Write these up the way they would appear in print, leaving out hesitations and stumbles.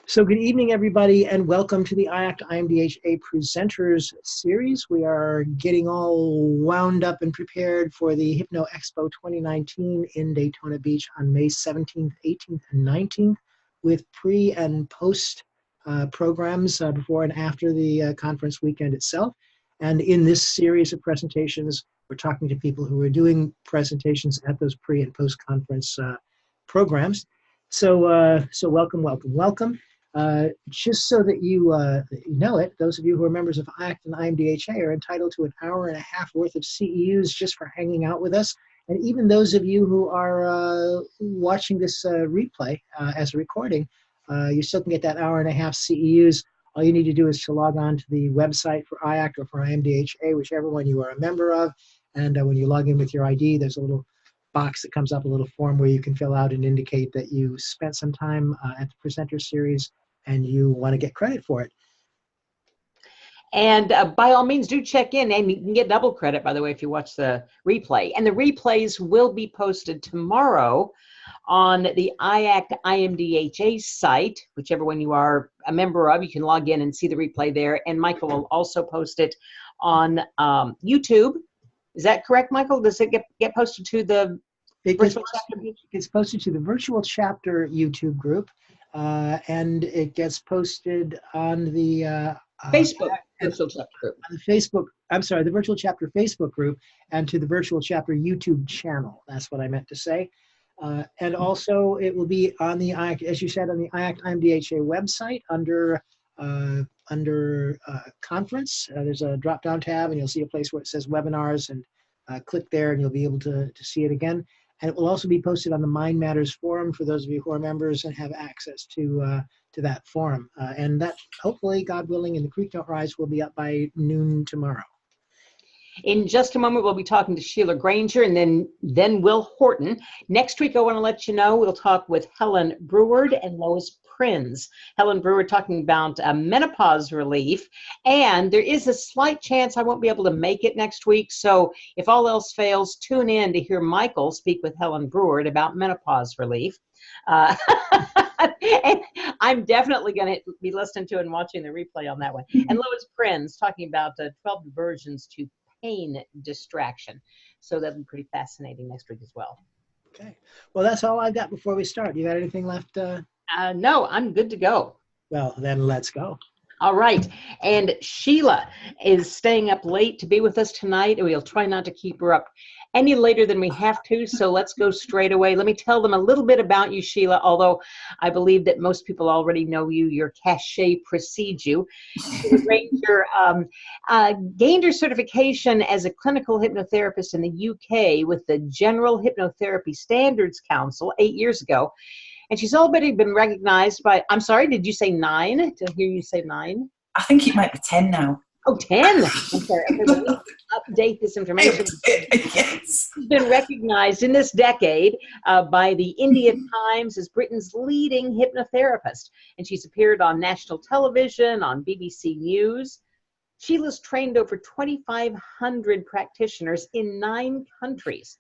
So good evening, everybody, and welcome to the IACT IMDHA Presenters Series. We are getting all wound up and prepared for the Hypno Expo 2019 in Daytona Beach on May 17th, 18th, and 19th with pre- and post programs before and after the conference weekend itself. And in this series of presentations, we're talking to people who are doing presentations at those pre- and post-conference programs. So welcome, welcome, welcome. Just so that you know it, those of you who are members of IACT and IMDHA are entitled to an hour and a half worth of CEUs just for hanging out with us. And even those of you who are watching this replay as a recording, you still can get that hour and a half CEUs. All you need to do is to log on to the website for IACT or for IMDHA, whichever one you are a member of. And when you log in with your ID, there's a little box that comes up, a little form where you can fill out and indicate that you spent some time at the presenter series and you want to get credit for it. And by all means, do check in, and you can get double credit, by the way, if you watch the replay. And the replays will be posted tomorrow on the IACT IMDHA site, whichever one you are a member of. You can log in and see the replay there. And Michael will also post it on YouTube. Is that correct, Michael? Does it get posted to the virtual chapter? It gets posted to the virtual chapter YouTube group, and it gets posted on the Facebook virtual chapter group. On the Facebook, I'm sorry, the virtual chapter Facebook group, and to the virtual chapter YouTube channel. That's what I meant to say. And also, it will be on the IACT, as you said, on the IACT IMDHA website under conference. There's a drop-down tab, and you'll see a place where it says webinars, and click there, and you'll be able to see it again. And it will also be posted on the Mind Matters forum for those of you who are members and have access to that forum. And that, hopefully, God willing, and the creek don't rise, will be up by noon tomorrow. In just a moment, we'll be talking to Sheila Granger and then Will Horton. Next week, I want to let you know we'll talk with Helen Breward and Lois Prinz. Helen Breward talking about menopause relief. And there is a slight chance I won't be able to make it next week. So if all else fails, tune in to hear Michael speak with Helen Breward about menopause relief. And I'm definitely going to be listening to and watching the replay on that one. And Lois Prinz talking about 12 diversions to pain distraction. So that'll be pretty fascinating next week as well. Okay. Well, that's all I've got before we start. You got anything left? No, I'm good to go. Well, then let's go. All right. And Sheila is staying up late to be with us tonight. We'll try not to keep her up any later than we have to, so let's go straight away. Let me tell them a little bit about you, Sheila, although I believe that most people already know you. Your cachet precedes you. Sheila Granger gained her certification as a clinical hypnotherapist in the UK with the General Hypnotherapy Standards Council 8 years ago. And she's already been recognized by, I'm sorry, did you say 9? Did I hear you say 9? I think it might be 10 now. Oh, 10. I'm sorry. Okay, well, update this information. Yes. She's been recognized in this decade by the India Times as Britain's leading hypnotherapist. And she's appeared on national television, on BBC News. Sheila's trained over 2,500 practitioners in 9 countries.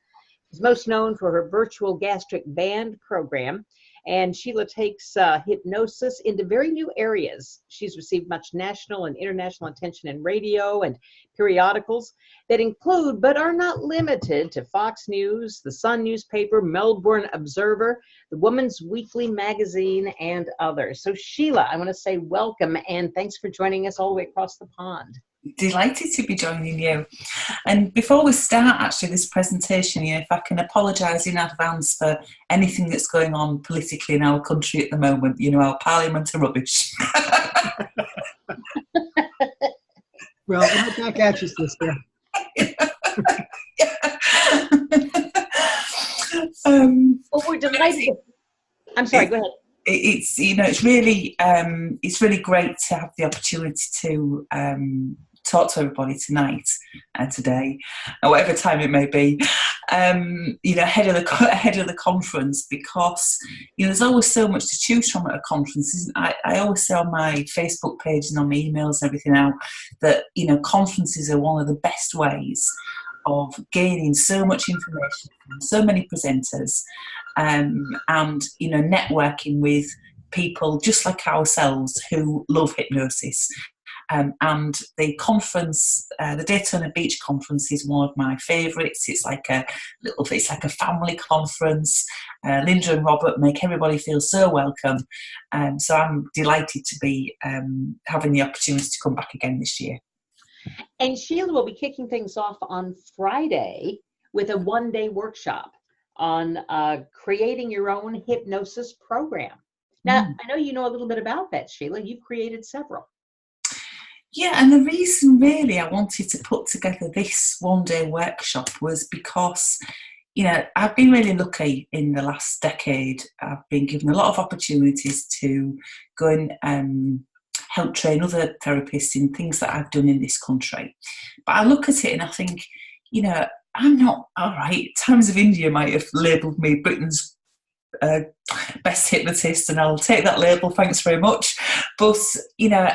She's most known for her virtual gastric band program. And Sheila takes hypnosis into very new areas. She's received much national and international attention in radio and periodicals that include, but are not limited to, Fox News, the Sun newspaper, Melbourne Observer, the Woman's Weekly magazine, and others. So Sheila, I want to say welcome and thanks for joining us all the way across the pond. Delighted to be joining you. And before we start actually this presentation, if I can apologise in advance for anything that's going on politically in our country at the moment, our parliament are rubbish. Well, right back at you, sister. Well, we're delighted. I'm sorry, go ahead. It's really great to have the opportunity to talk to everybody today, at whatever time it may be, ahead of the conference, because there's always so much to choose from at a conference. I always say on my Facebook page and on my emails and everything now that conferences are one of the best ways of gaining so much information from so many presenters, and networking with people just like ourselves who love hypnosis. And the conference, the Daytona Beach conference, is one of my favourites. It's like a family conference. Linda and Robert make everybody feel so welcome. So I'm delighted to be having the opportunity to come back again this year. And Sheila will be kicking things off on Friday with a one-day workshop on creating your own hypnosis program. Now, I know you know a little bit about that, Sheila. You've created several. Yeah, and the reason really I wanted to put together this one-day workshop was because, you know, I've been really lucky in the last decade. I've been given a lot of opportunities to go and help train other therapists in things that I've done in this country. But I look at it and I think, you know, I'm not, all right, Times of India might have labelled me Britain's best hypnotist, and I'll take that label, thanks very much. But, you know,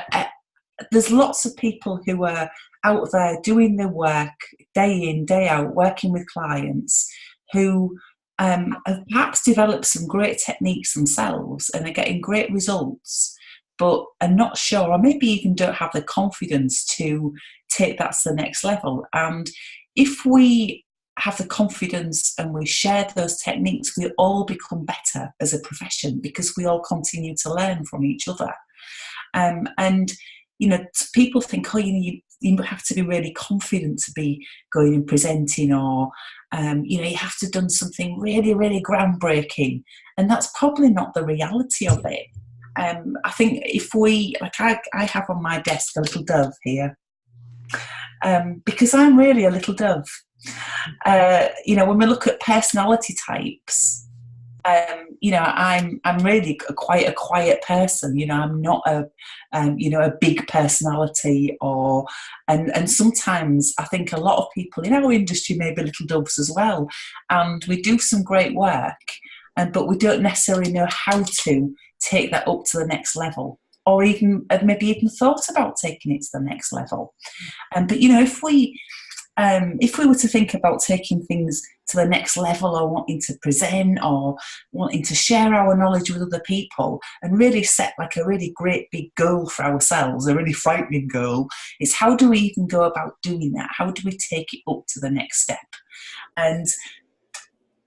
there's lots of people who are out there doing the work day in, day out, working with clients who have perhaps developed some great techniques themselves and are getting great results, but are not sure, or maybe even don't have the confidence to take that to the next level. And if we have the confidence and we share those techniques, we all become better as a profession because we all continue to learn from each other. And you know, people think, oh, you have to be really confident to be going and presenting, or, you know, you have to have done something really, really groundbreaking. And that's probably not the reality of it. I think if we, like I have on my desk a little dove here, because I'm really a little dove. You know, when we look at personality types, you know, I'm really quite a quiet person. You know, I'm not you know, a big personality, or and sometimes I think a lot of people in our industry may be little doves as well, and we do some great work, but we don't necessarily know how to take that up to the next level, or even maybe even thought about taking it to the next level. But you know, if we were to think about taking things to the next level, or wanting to present, or wanting to share our knowledge with other people, and really set like a really great big goal for ourselves, a really frightening goal, is how do we even go about doing that? How do we take it up to the next step? And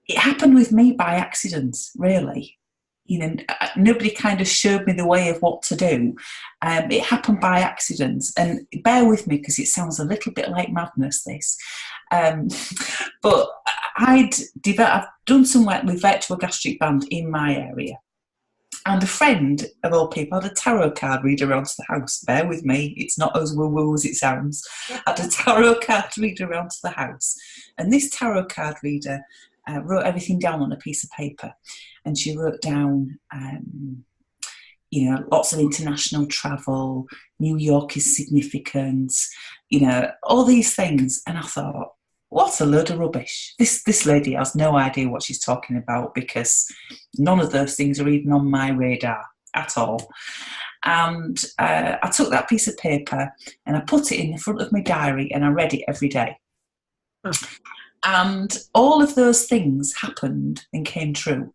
it happened with me by accident, really. You know, nobody kind of showed me the way of what to do. It happened by accident, and bear with me because it sounds a little bit like madness, this. But I've done some work with virtual gastric band in my area, and a friend of all people had a tarot card reader around to the house. Bear with me, it's not as woo-woo as it sounds. Had a tarot card reader around to the house, and this tarot card reader wrote everything down on a piece of paper, and she wrote down, you know, lots of international travel, New York is significant, you know, all these things. And I thought, what a load of rubbish. This lady has no idea what she's talking about, because none of those things are even on my radar at all. And I took that piece of paper and I put it in the front of my diary, and I read it every day. And all of those things happened and came true.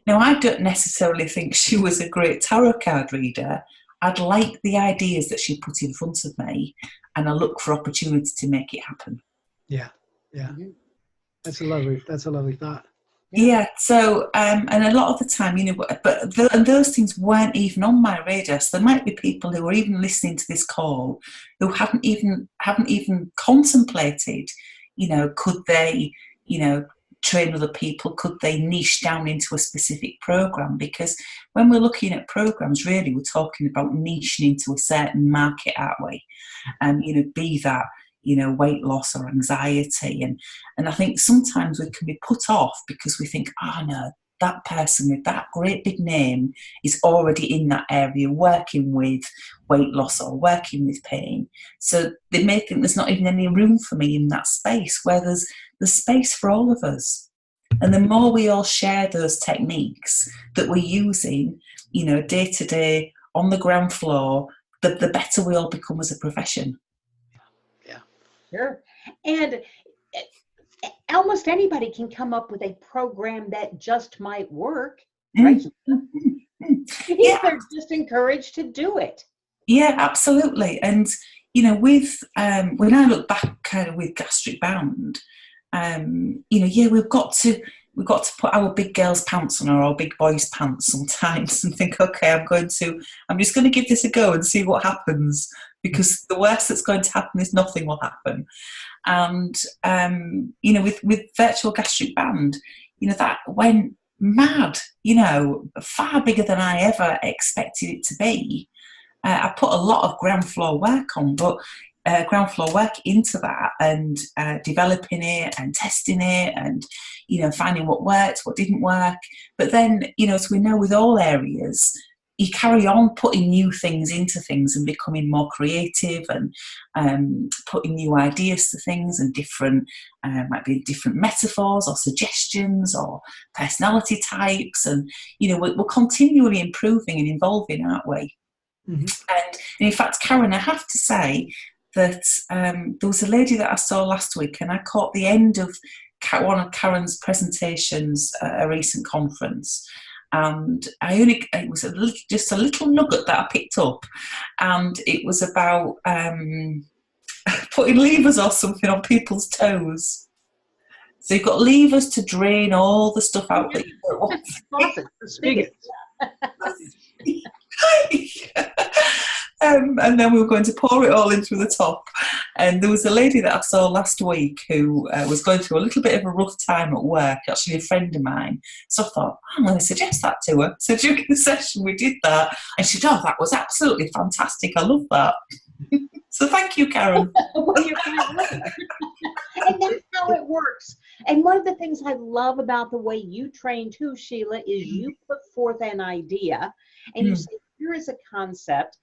Now, I don't necessarily think she was a great tarot card reader. I'd like the ideas that she put in front of me, and I look for opportunity to make it happen. Yeah, yeah. That's a lovely thought. Yeah. So, and a lot of the time, you know, and those things weren't even on my radar. So there might be people who are even listening to this call who haven't even contemplated, you know, could they, you know, train other people? Could they niche down into a specific program? Because when we're looking at programs, really, we're talking about niching into a certain market, aren't we? And, you know, be that, you know, weight loss or anxiety. And I think sometimes we can be put off because we think, oh no, that person with that great big name is already in that area working with weight loss or working with pain. So they may think there's not even any room for me in that space, where there's space for all of us. And the more we all share those techniques that we're using, you know, day to day on the ground floor, the better we all become as a profession. Yeah. Sure. And almost anybody can come up with a program that just might work, right? they're just encouraged to do it. Yeah, absolutely. And, with when I look back kind of with Gastric Band, we've got to put our big girls' pants on or our big boys' pants sometimes and think, okay, I'm just going to give this a go and see what happens, because the worst that's going to happen is nothing will happen. And, with Virtual Gastric Band, that went mad, far bigger than I ever expected it to be. I put a lot of ground floor work into that, and developing it and testing it, and finding what worked, what didn't work. But then, as we know with all areas, you carry on putting new things into things and becoming more creative, and putting new ideas to things, and different might be different metaphors or suggestions or personality types, and we're continually improving and evolving, aren't we? Mm-hmm. And in fact, Karen, I have to say that there was a lady that I saw last week, and I caught the end of one of Karen's presentations at a recent conference, and it was just a little nugget that I picked up, and it was about putting levers or something on people's toes. So you've got levers to drain all the stuff out that you don't want. And then we were going to pour it all in through the top. And there was a lady that I saw last week who was going through a little bit of a rough time at work, actually a friend of mine. So I thought, I'm going to suggest that to her. So during the session we did that, and she said, oh, that was absolutely fantastic. I love that. So thank you, Karen. Well, you're quite right. And that's how it works. And one of the things I love about the way you train too, Sheila, is you put forth an idea and you say, here is a concept,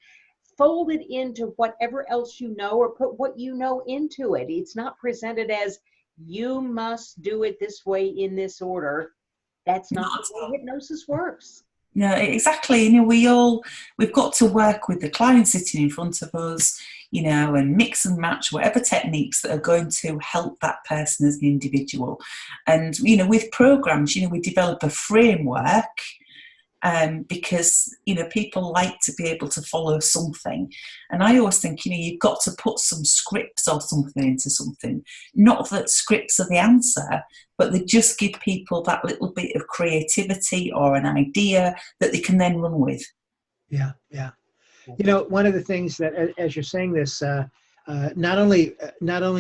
fold it into whatever else you know, or put what you know into it. It's not presented as, you must do it this way in this order. That's not the way hypnosis works. No, exactly. We've got to work with the client sitting in front of us, and mix and match whatever techniques that are going to help that person as an individual. And, with programs, we develop a framework, because, people like to be able to follow something. And I always think, you've got to put some scripts or something into something. Not that scripts are the answer, but they just give people that little bit of creativity or an idea that they can then run with. Yeah, yeah. One of the things that, as you're saying this, not only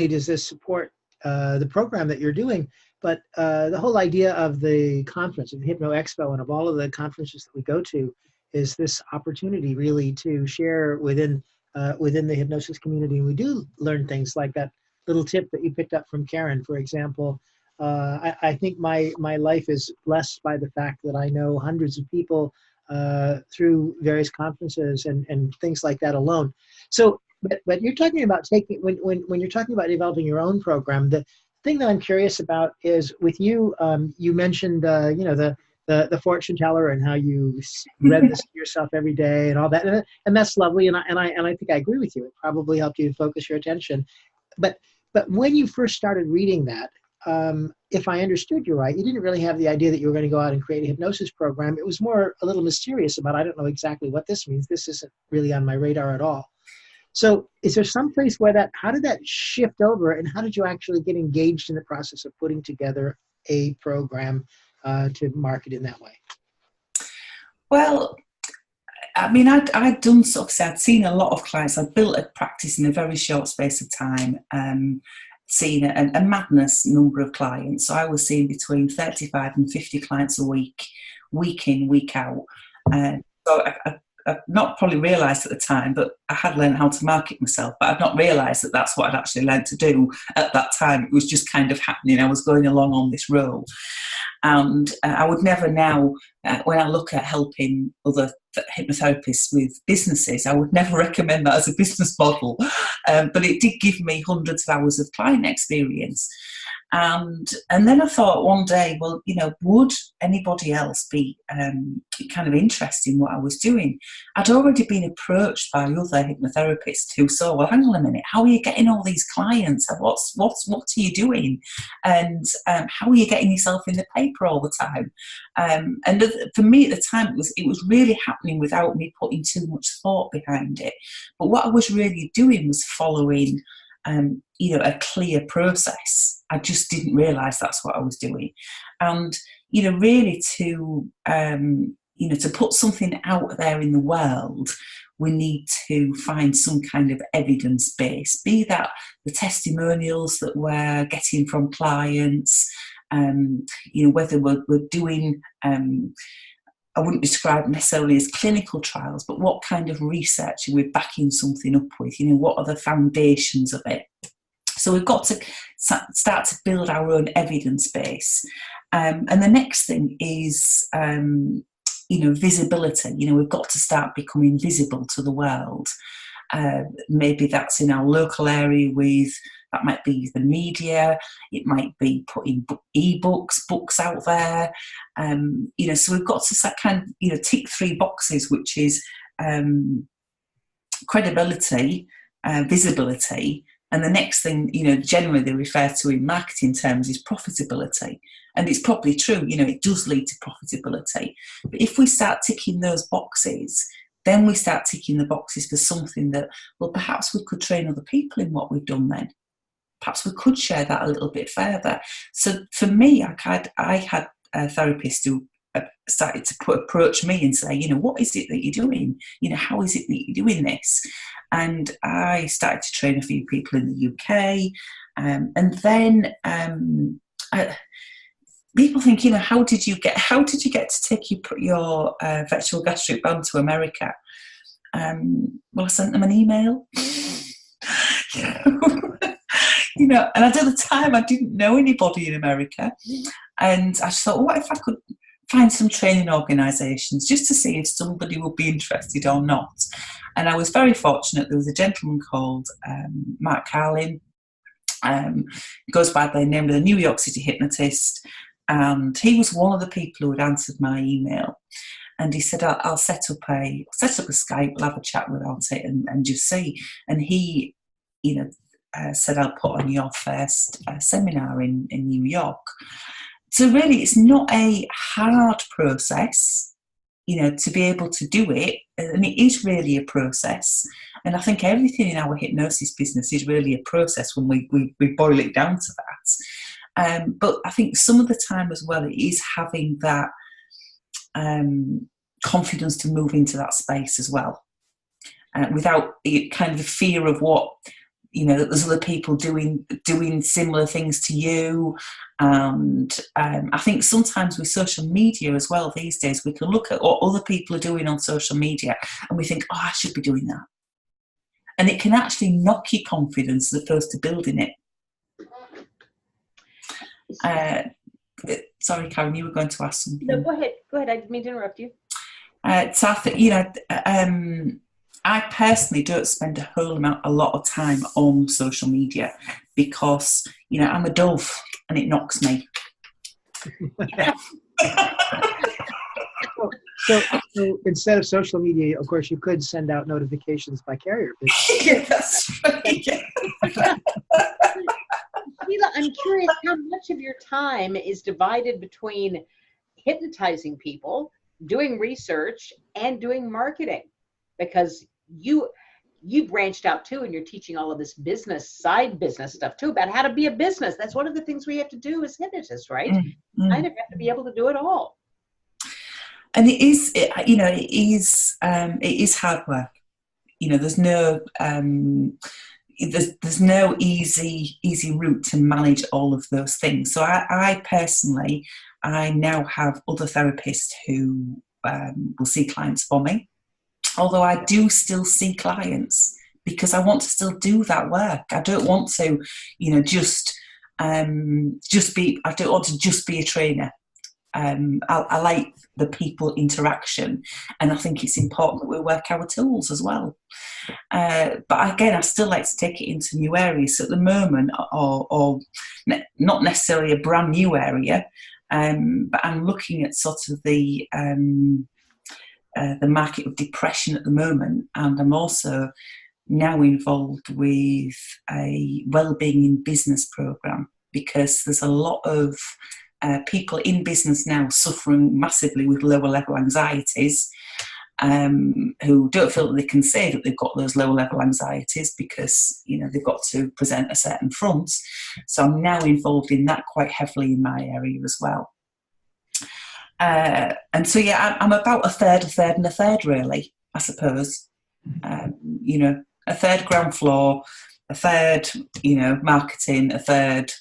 does this support the program that you're doing, but the whole idea of the conference, of the Hypno Expo, and of all of the conferences that we go to, is this opportunity really to share within the hypnosis community. And we do learn things like that little tip that you picked up from Karen, for example. I think my life is blessed by the fact that I know hundreds of people through various conferences and things like that alone. So, but you're talking about when you're talking about developing your own program, the thing that I'm curious about is with you. You mentioned the fortune teller and how you read this to yourself every day and all that, and that's lovely. And I think I agree with you. It probably helped you to focus your attention. But when you first started reading that, if I understood you right, you didn't really have the idea that you were going to go out and create a hypnosis program. It was more a little mysterious about, I don't know exactly what this means. This isn't really on my radar at all. So is there some place where how did that shift over, and how did you actually get engaged in the process of putting together a program to market in that way? Well, I mean, I'd done sort of, I'd seen a lot of clients. I'd built a practice in a very short space of time, seen a madness number of clients. So I was seeing between 35 and 50 clients a week in, week out. So I've not probably realised at the time, but I had learned how to market myself, but I'd not realised that that's what I'd actually learned to do at that time. It was just kind of happening. I was going along on this road. And I would never now, when I look at helping other hypnotherapists with businesses, I would never recommend that as a business model. But it did give me hundreds of hours of client experience. And then I thought one day, well, you know, would anybody else be kind of interested in what I was doing? I'd already been approached by other hypnotherapists who saw, well, hang on a minute, how are you getting all these clients? What are you doing? And how are you getting yourself in the paper all the time? And for me at the time, it was really happening without me putting too much thought behind it. But what I was really doing was following you know, a clear process. I just didn't realise that's what I was doing. And, you know, really to, you know, to put something out there in the world, we need to find some kind of evidence base, be that the testimonials that we're getting from clients, you know, whether we're doing, I wouldn't describe necessarily as clinical trials, but what kind of research are we backing something up with? You know, what are the foundations of it? So we've got to start to build our own evidence base. And the next thing is, you know, visibility. You know, we've got to start becoming visible to the world. Maybe that's in our local area that might be the media, it might be putting books out there. You know, so we've got to kind of, you know, tick 3 boxes, which is credibility, visibility, and the next thing, you know, generally they refer to in marketing terms is profitability. And it's probably true, you know, it does lead to profitability. But if we start ticking those boxes, then we start ticking the boxes for something that, well, perhaps we could train other people in what we've done then. Perhaps we could share that a little bit further. So for me, I had a therapist who started to approach me and say, you know, what is it that you're doing? You know, how is it that you're doing this? And I started to train a few people in the UK. And then people think, you know, how did you get to take your virtual gastric band to America? Well, I sent them an email. You know, and at the time I didn't know anybody in America, and I just thought, well, what if I could find some training organisations just to see if somebody would be interested or not? And I was very fortunate. There was a gentleman called Mark Carlin, goes by the name of the New York City hypnotist, and he was one of the people who had answered my email. And he said, I'll set up a Skype, we'll have a chat about it and just see. And he, you know, said, I'll put on your first seminar in New York. So really, it's not a hard process, you know, to be able to do it. And it is really a process. And I think everything in our hypnosis business is really a process when we boil it down to that. But I think some of the time as well, it is having that confidence to move into that space as well, without kind of the fear of what, you know, that there's other people doing similar things to you. And I think sometimes with social media as well these days, we can look at what other people are doing on social media and we think, oh, I should be doing that. And it can actually knock your confidence as opposed to building it. Sorry, Karen, you were going to ask something. No, go ahead. I didn't mean to interrupt you. So I think, you know, I personally don't spend a lot of time on social media because, you know, I'm a dove and it knocks me. So instead of social media, of course, you could send out notifications by carrier pigeon. Yeah, that's right. Sheila, I'm curious how much of your time is divided between hypnotizing people, doing research, and doing marketing, because you branched out too, and you're teaching all of this side business stuff too, about how to be a business. That's one of the things we have to do as hypnotists, right? Kind of have to be able to do it all. And it is, you know, it is hard work. You know, there's no easy route to manage all of those things. So I personally, I now have other therapists who will see clients for me. Although I do still see clients because I want to still do that work. I don't want to, you know, I don't want to just be a trainer. I like the people interaction, and I think it's important that we work our tools as well. But again, I still like to take it into new areas. So at the moment, or not necessarily a brand new area, but I'm looking at sort of the market of depression at the moment, and I'm also now involved with a wellbeing in business program, because there's a lot of people in business now suffering massively with lower level anxieties, who don't feel that they can say that they've got those lower level anxieties because, you know, they've got to present a certain front. So I'm now involved in that quite heavily in my area as well. And so, yeah, I'm about a third, and a third, really, I suppose. You know, a third ground floor, a third, you know, marketing, a third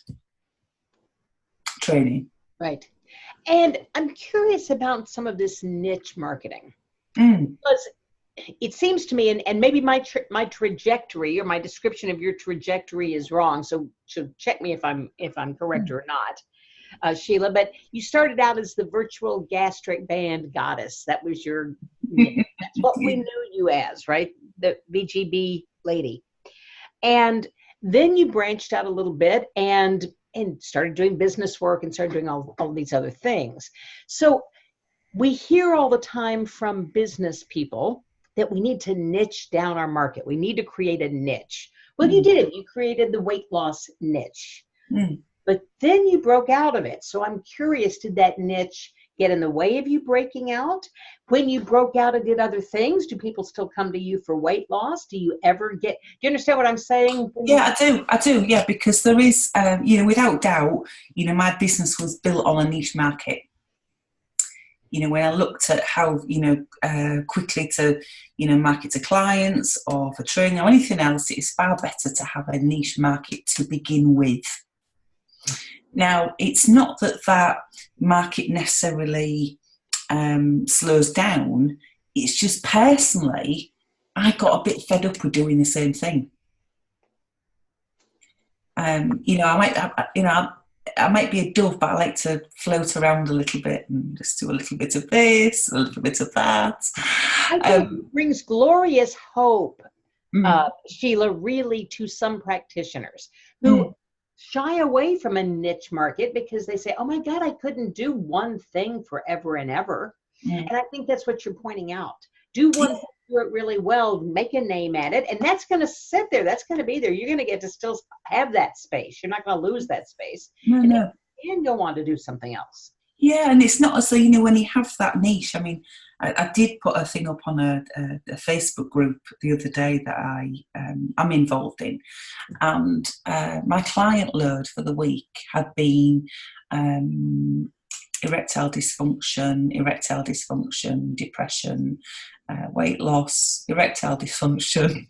training. Right. And I'm curious about some of this niche marketing. Because it seems to me, and maybe my trajectory or my description of your trajectory is wrong, so check me if I'm correct or not, Sheila. But you started out as the virtual gastric band goddess. That was your that's what we knew you as, right? The VGB lady. And then you branched out a little bit and started doing business work and started doing all these other things. So we hear all the time from business people that we need to niche down our market. We need to create a niche. Well, you did it. You created the weight loss niche. But then you broke out of it. So I'm curious, did that niche get in the way of you breaking out? When you broke out and did other things, do people still come to you for weight loss? Do you understand what I'm saying? Yeah, I do. Yeah, because there is, you know, without doubt, you know, my business was built on a niche market. You know, when I looked at how, you know, quickly to, you know, market to clients or for training or anything else, it's far better to have a niche market to begin with. Now, it's not that market necessarily slows down. It's just personally, I got a bit fed up with doing the same thing. You know, I might be a dove, but I like to float around a little bit and just do a little bit of this, a little bit of that. I think it brings glorious hope, Sheila, really, to some practitioners who shy away from a niche market because they say, oh my God, I couldn't do one thing forever and ever. And I think that's what you're pointing out. Do one thing, do it really well, make a name at it, and that's going to sit there. That's going to be there. You're going to get to still have that space. You're not going to lose that space. And you'll want to do something else. Yeah, and it's not as though, you know, when you have that niche, I mean, I did put a thing up on a Facebook group the other day that I'm involved in, and my client load for the week had been erectile dysfunction, depression, weight loss, erectile dysfunction.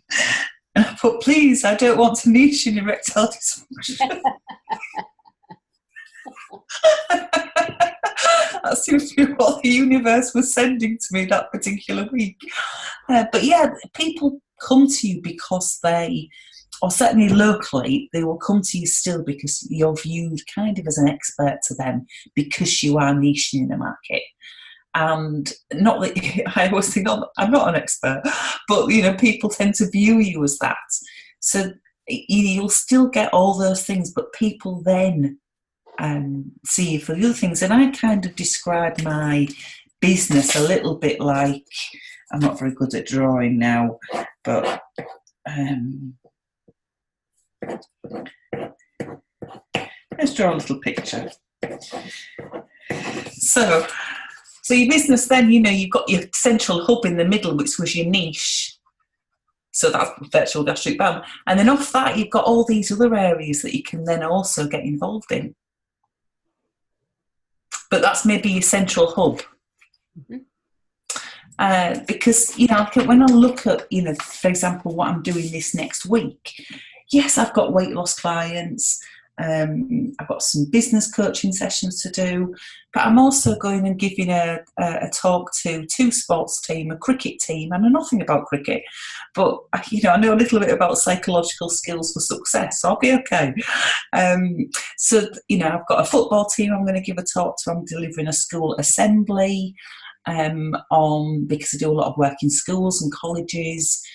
And I put, please, I don't want to niche in erectile dysfunction. That seems to be what the universe was sending to me that particular week. But yeah, people come to you because or certainly locally, they will come to you still because you're viewed kind of as an expert to them because you are niching in a market. And not that I always think, oh, I'm not an expert, but, you know, people tend to view you as that. So you'll still get all those things, but people then see you for the other things. And I kind of describe my business a little bit like, I'm not very good at drawing now, but let's draw a little picture. So your business then, you know, you've got your central hub in the middle, which was your niche. So that's virtual gastric band. And then off that, you've got all these other areas that you can then also get involved in. But that's maybe your central hub. Because, you know, when I look at, you know, for example, what I'm doing this next week, yes, I've got weight loss clients. I've got some business coaching sessions to do, but I'm also going and giving a talk to 2 sports teams, a cricket team. I know nothing about cricket, but I know a little bit about psychological skills for success, so I'll be okay. So I've got a football team I'm going to give a talk to. I'm delivering a school assembly because I do a lot of work in schools and colleges,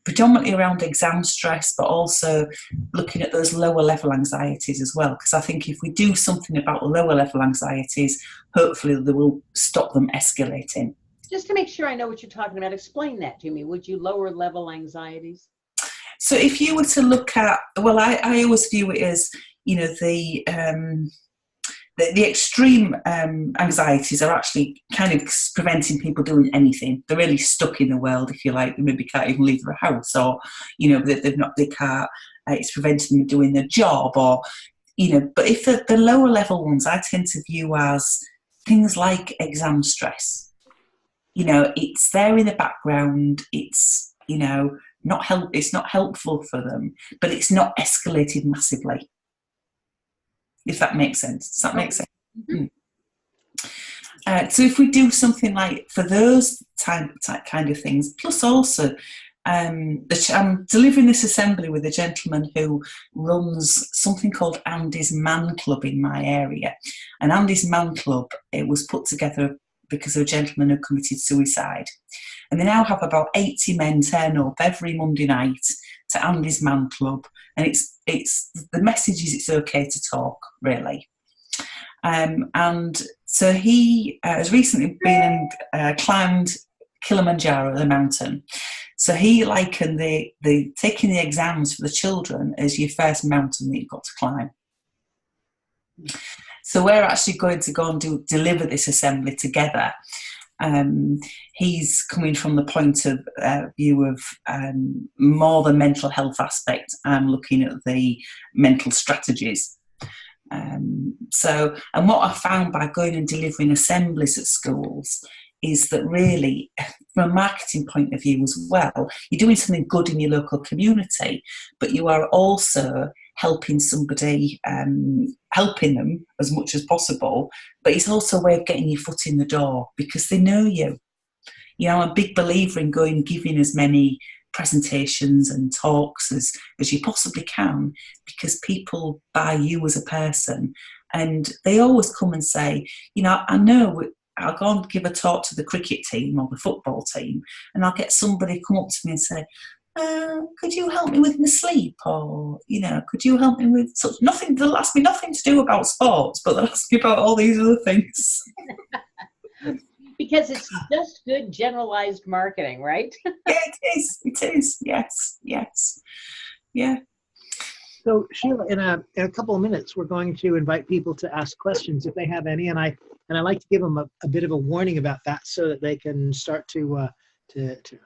predominantly around exam stress, but also looking at those lower level anxieties as well, because I think if we do something about the lower level anxieties, hopefully they will stop them escalating. Just to make sure I know what you're talking about, explain that to me. Would you lower level anxieties? So if you were to look at, I always view it as, the extreme anxieties are actually kind of preventing people doing anything. They're really stuck in the world, if you like. They maybe can't even leave their house, or they can't. It's preventing them doing their job, or But if the lower level ones, I tend to view as things like exam stress. It's there in the background. It's It's not helpful for them, but it's not escalated massively. If that makes sense. Does that make sense? Mm-hmm. So if we do something like for those type kind of things, plus also I'm delivering this assembly with a gentleman who runs something called Andy's Man Club in my area. And Andy's Man Club, it was put together because of a gentleman who committed suicide. And they now have about 80 men turn up every Monday night to Andy's Man Club, and it's the message is it's okay to talk, really. And so he has recently been and climbed Kilimanjaro, the mountain. So he likened the taking the exams for the children as your first mountain that you've got to climb. So we're actually going to go and deliver this assembly together. He's coming from the point of view of more the mental health aspect. I'm looking at the mental strategies. And what I found by going and delivering assemblies at schools is that really, from a marketing point of view as well, you're doing something good in your local community, but you are also helping somebody, helping them as much as possible, but it's also a way of getting your foot in the door because they know you. I'm a big believer in giving as many presentations and talks as you possibly can, because people buy you as a person, and they always come and say, I know I'll go and give a talk to the cricket team or the football team, and I'll get somebody come up to me and say, could you help me with my sleep? Or, could you help me with nothing? They'll ask me nothing to do about sports, but they'll ask me about all these other things. Because it's just good generalized marketing, right? Yeah, it is. Yes. Yeah. So Sheila, in a couple of minutes, we're going to invite people to ask questions if they have any, and I like to give them a bit of a warning about that so that they can start to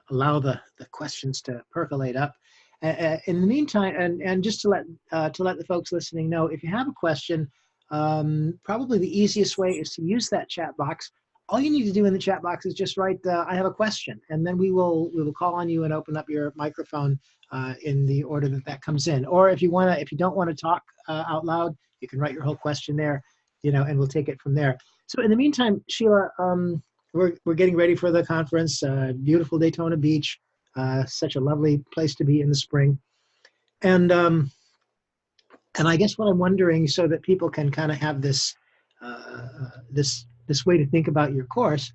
allow the questions to percolate up. In the meantime, and just to let the folks listening know, if you have a question, probably the easiest way is to use that chat box. All you need to do in the chat box is just write, I have a question, and then we will call on you and open up your microphone in the order that comes in. Or if you don't want to talk out loud, you can write your whole question there, and we'll take it from there. So in the meantime, Sheila, we're getting ready for the conference. Beautiful Daytona Beach, such a lovely place to be in the spring, and I guess what I'm wondering, so that people can kind of have this way to think about your course,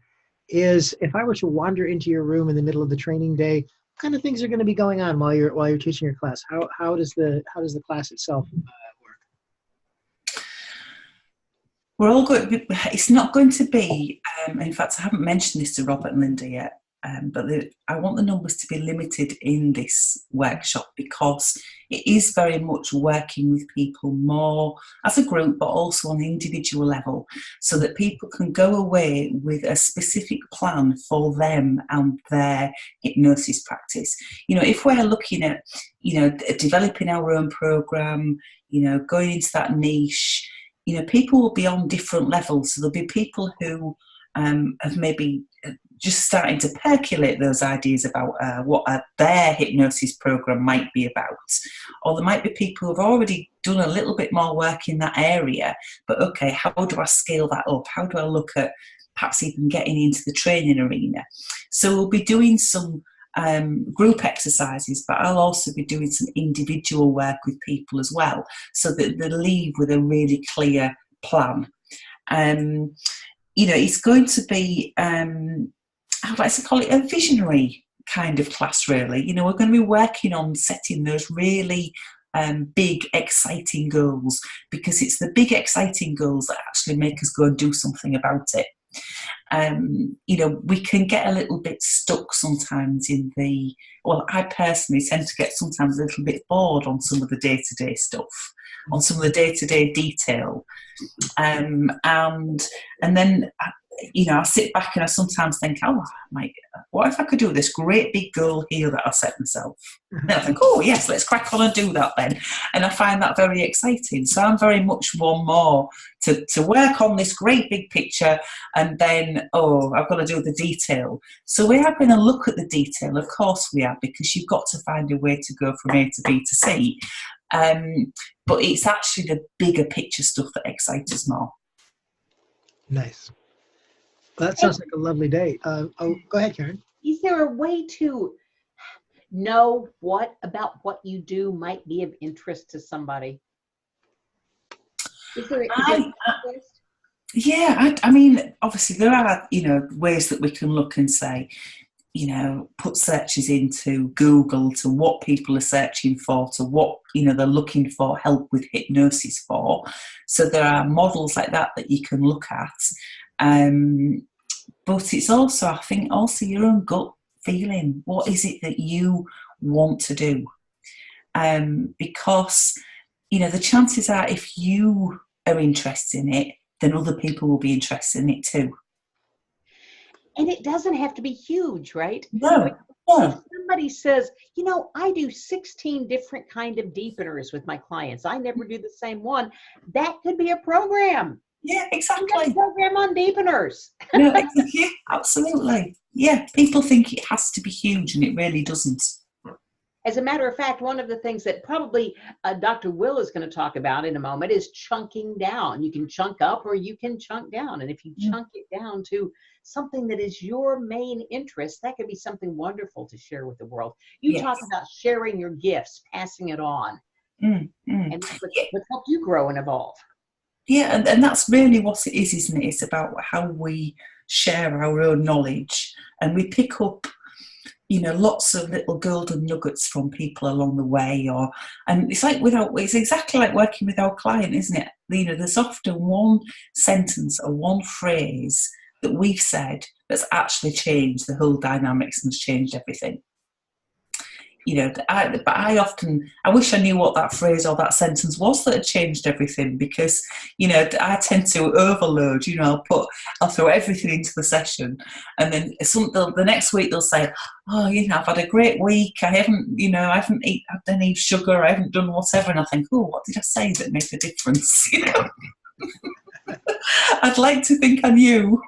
is if I were to wander into your room in the middle of the training day, what kind of things are going to be going on while you're teaching your class? How does the class itself work? We're all good. It's not going to be. In fact, I haven't mentioned this to Robert and Linda yet. But I want the numbers to be limited in this workshop, because it is very much working with people more as a group, but also on the individual level, so that people can go away with a specific plan for them and their hypnosis practice. If we're looking at, developing our own program, going into that niche, people will be on different levels. So there'll be people who have maybe just starting to percolate those ideas about what their hypnosis program might be about. Or there might be people who've already done a little bit more work in that area, but okay, how do I scale that up? How do I look at perhaps even getting into the training arena? So we'll be doing some group exercises, but I'll also be doing some individual work with people as well, so that they leave with a really clear plan. It's going to be, I'd like to call it a visionary kind of class, really. We're going to be working on setting those really big, exciting goals, because it's the big, exciting goals that actually make us go and do something about it. We can get a little bit stuck sometimes I personally tend to get sometimes a little bit bored on some of the day-to-day stuff, on some of the day-to-day detail. And then, I sit back and I sometimes think, what if I could do this great big goal here that I set myself? And I think, oh yes, let's crack on and do that then. And I find that very exciting. So I'm very much one more to work on this great big picture, and then, I've got to do the detail. So we are going to look at the detail, of course we are, because you've got to find a way to go from A to B to C. But it's actually the bigger picture stuff that excites us more. Nice. Well, that sounds like a lovely day. Go ahead, Karen. Is there a way to know what about what you do might be of interest to somebody? Is there I mean, obviously there are, ways that we can look and say, put searches into Google to what people are searching for, to what, they're looking for help with hypnosis for. So there are models like that you can look at. But it's also, I think, your own gut feeling. What is it that you want to do? Because, the chances are if you are interested in it, then other people will be interested in it too. And it doesn't have to be huge, right? No. If somebody says, I do 16 different kind of deepeners with my clients, I never do the same one, that could be a program. Yeah, exactly. A program on deepeners. No, yeah, absolutely. Yeah, people think it has to be huge, and it really doesn't. As a matter of fact, one of the things that probably Dr. Will is going to talk about in a moment is chunking down. You can chunk up or you can chunk down. And if you chunk it down to something that is your main interest, that could be something wonderful to share with the world. You talk about sharing your gifts, passing it on. And that's what helped you grow and evolve. Yeah, and that's really what it is, isn't it? It's about how we share our own knowledge, and we pick up, lots of little golden nuggets from people along the way. And it's exactly like working with our client, isn't it? There's often one sentence or one phrase that we've said that's actually changed the whole dynamics and has changed everything. I wish I knew what that phrase or that sentence was that had changed everything, because, I tend to overload, I'll throw everything into the session, and then the next week they'll say, I've had a great week, I haven't had any sugar, I haven't done whatever, and I think, what did I say that made a difference? I'd like to think I knew.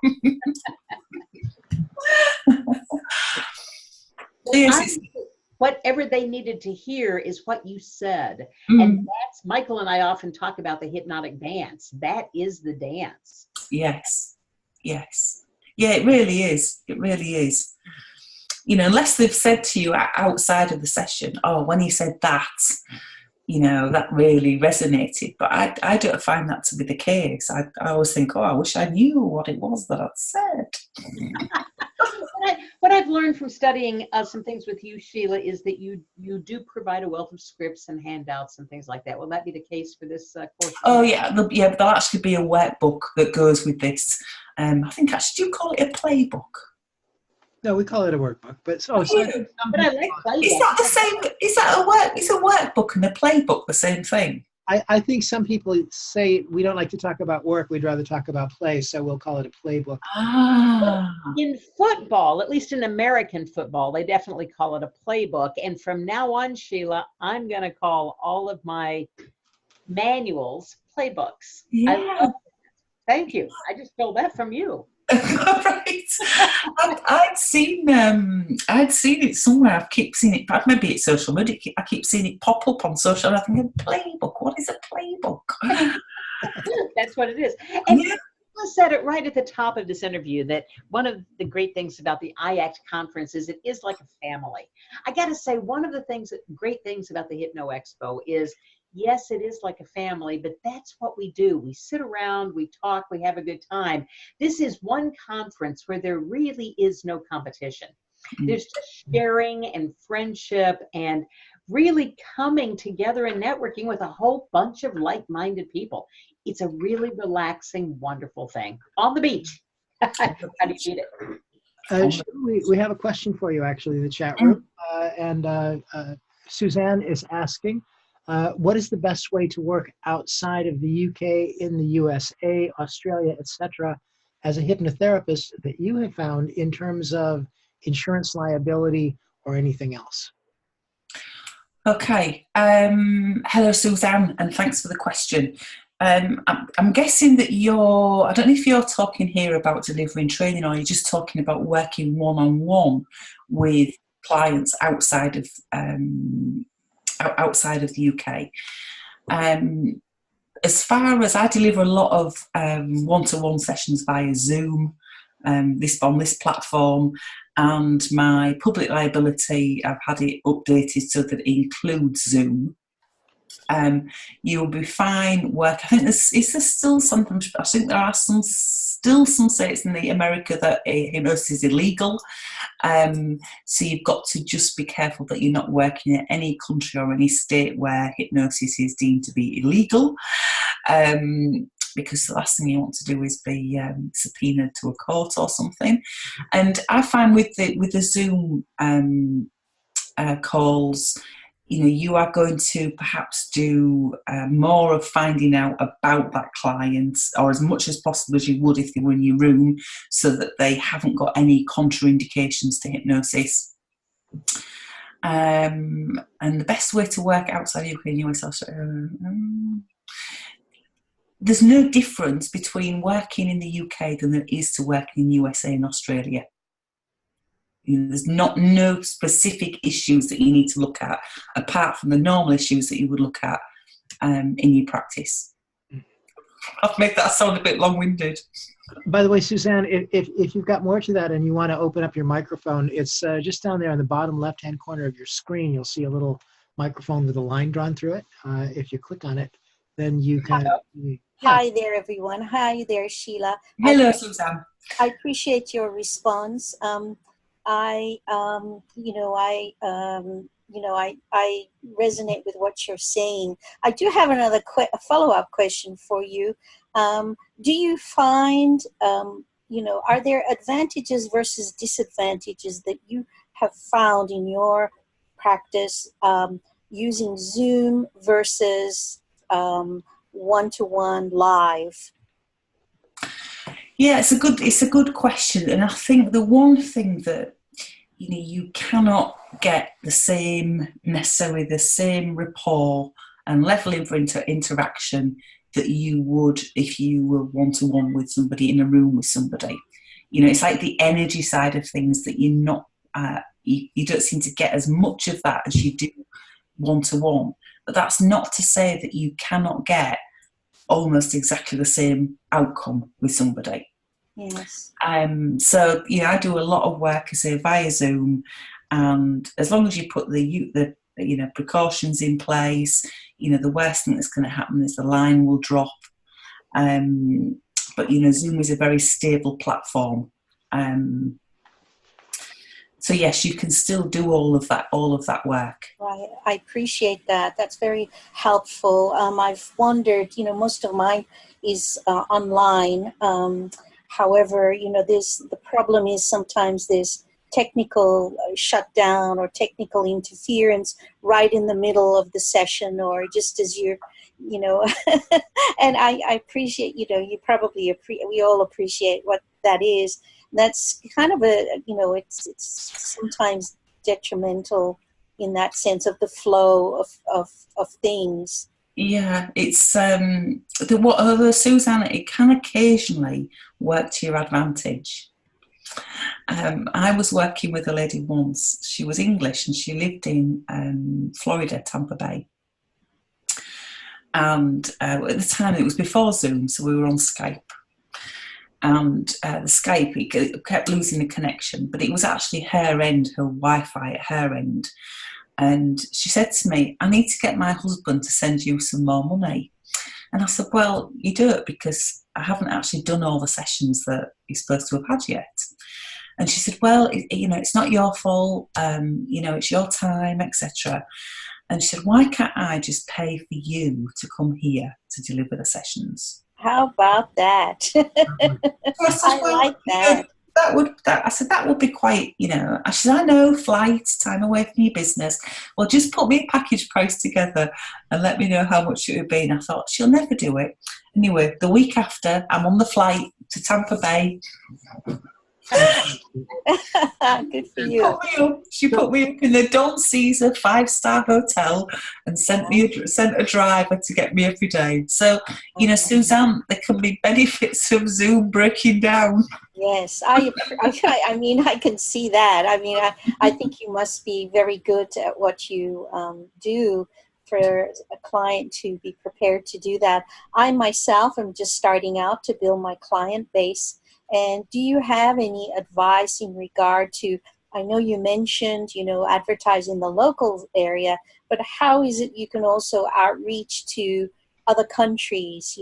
Yes, whatever they needed to hear is what you said. And that's, Michael and I often talk about the hypnotic dance. That is the dance. Yes. Yeah, it really is. It really is. Unless they've said to you outside of the session, when he said that, that really resonated. But I don't find that to be the case. I always think, I wish I knew what it was that I'd said. What I've learned from studying some things with you, Sheila, is that you do provide a wealth of scripts and handouts and things like that. Will that be the case for this course? There'll actually be a workbook that goes with this. I think actually, do you call it a playbook? No, we call it a workbook. But but I like playbook. Is that the same? Is a workbook and a playbook the same thing? I think some people say we don't like to talk about work, we'd rather talk about play, so we'll call it a playbook. In football, at least in American football, they definitely call it a playbook. And from now on, Sheila, I'm going to call all of my manuals playbooks. Yeah. I love it. Thank you. I just stole that from you. Right. I'd seen it somewhere. I keep seeing it. Maybe it's social media. I keep seeing it pop up on social. And I think, playbook. What is a playbook? That's what it is. And Yeah. you said it right at the top of this interview that one of the great things about the IACT conference is it is like a family. I got to say, one of the great things about the Hypno Expo is, yes, it is like a family, but that's what we do. We sit around, we talk, we have a good time. This is one conference where there really is no competition. There's just sharing and friendship and really coming together and networking with a whole bunch of like-minded people. It's a really relaxing, wonderful thing on the beach. How do you beat it? We have a question for you, actually, in the chat room. And Suzanne is asking, what is the best way to work outside of the UK, in the USA, Australia, etc., as a hypnotherapist that you have found in terms of insurance liability or anything else? Okay. Hello, Suzanne, and thanks for the question. I'm guessing that I don't know if you're talking here about delivering training or you're just talking about working one-on-one with clients outside of the UK. As far as I deliver a lot of one-to-one sessions via Zoom, on this platform, and my public liability, I've had it updated so that it includes Zoom. You'll be fine. I think I think there are some states in America that hypnosis is illegal. So you've got to just be careful that you're not working in any country or any state where hypnosis is deemed to be illegal. Because the last thing you want to do is be subpoenaed to a court or something. And I find with the Zoom calls, you are going to perhaps do more of finding out about that client, or as much as possible as you would if they were in your room, so that they haven't got any contraindications to hypnosis. And the best way to work outside UK and US, there's no difference between working in the UK than there is to working in the USA and Australia. There's no specific issues that you need to look at, apart from the normal issues that you would look at in your practice. I've made that sound a bit long-winded. By the way, Suzanne, if you've got more to that and you want to open up your microphone, it's just down there on the bottom left-hand corner of your screen. You'll see a little microphone with a line drawn through it. If you click on it, then you can... Yeah. Hi there, everyone. Hi there, Sheila. Hello, Suzanne. I appreciate your response. I resonate with what you're saying. I do have another follow-up question for you. Do you find, are there advantages versus disadvantages that you have found in your practice using Zoom versus one-to-one live? Yeah, it's a good question, and I think the one thing that you cannot get necessarily the same rapport and level of interaction that you would if you were one-to-one with somebody in a room with somebody. It's like the energy side of things that you're not you don't seem to get as much of that as you do one-to-one. But that's not to say that you cannot get almost exactly the same outcome with somebody. Yes. So I do a lot of work, I say, via Zoom, and as long as you put the precautions in place, the worst thing that's going to happen is the line will drop. But Zoom is a very stable platform. So yes, you can still do all of that work. Right, I appreciate that. That's very helpful. I've wondered, most of mine is online. However, the problem is sometimes there's technical shutdown or technical interference right in the middle of the session, or just as you're, and I appreciate, you probably we all appreciate what that is. That's kind of it's sometimes detrimental in that sense of the flow of things. Yeah, it's although Suzanne, it can occasionally work to your advantage. I was working with a lady once. She was English and she lived in Florida, Tampa Bay. And at the time, it was before Zoom, so we were on Skype. And the Skype, it kept losing the connection, but it was actually her end, her Wi-Fi at her end. And she said to me, I need to get my husband to send you some more money. And I said, well, you do it because I haven't actually done all the sessions that you're supposed to have had yet. And she said, well, it's not your fault, it's your time, etc. And she said, why can't I just pay for you to come here to deliver the sessions? How about that? I like that. I said, that would be quite, I said, I know, flights, time away from your business. Well, just put me a package price together and let me know how much it would be. And I thought, she'll never do it. Anyway, the week after, I'm on the flight to Tampa Bay. Good for you. She put me up in the Don Caesar 5-star hotel and sent a driver to get me every day. So, Suzanne, there can be benefits of Zoom breaking down. Yes, I mean, I can see that. I mean, I think you must be very good at what you do for a client to be prepared to do that. I myself am just starting out to build my client base. And do you have any advice in regard to, I know you mentioned, advertising the local area, but how is it you can also outreach to other countries?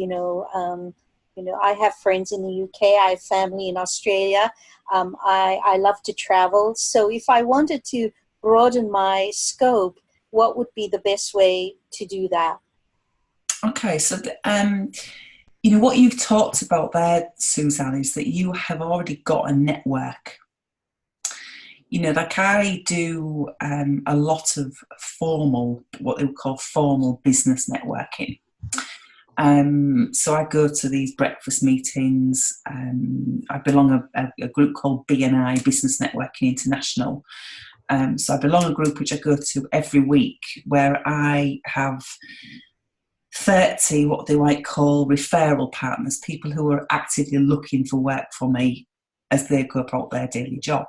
I have friends in the UK, I have family in Australia. I love to travel. So if I wanted to broaden my scope, what would be the best way to do that? Okay, so what you've talked about there, Suzanne, is that you have already got a network. Like I do a lot of what they would call formal business networking. So I go to these breakfast meetings. I belong a group called BNI, Business Networking International. So I belong a group which I go to every week, where I have 30 what they might call referral partners, people who are actively looking for work for me as they go about their daily job.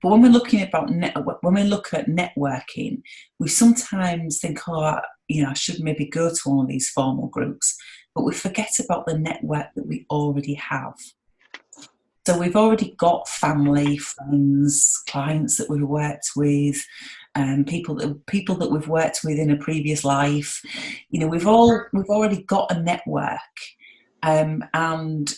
But when we're looking when we look at networking, we sometimes think, I should maybe go to one of these formal groups, but we forget about the network that we already have. So we've already got family, friends, clients that we've worked with, people that we've worked with in a previous life. We've already got a network, and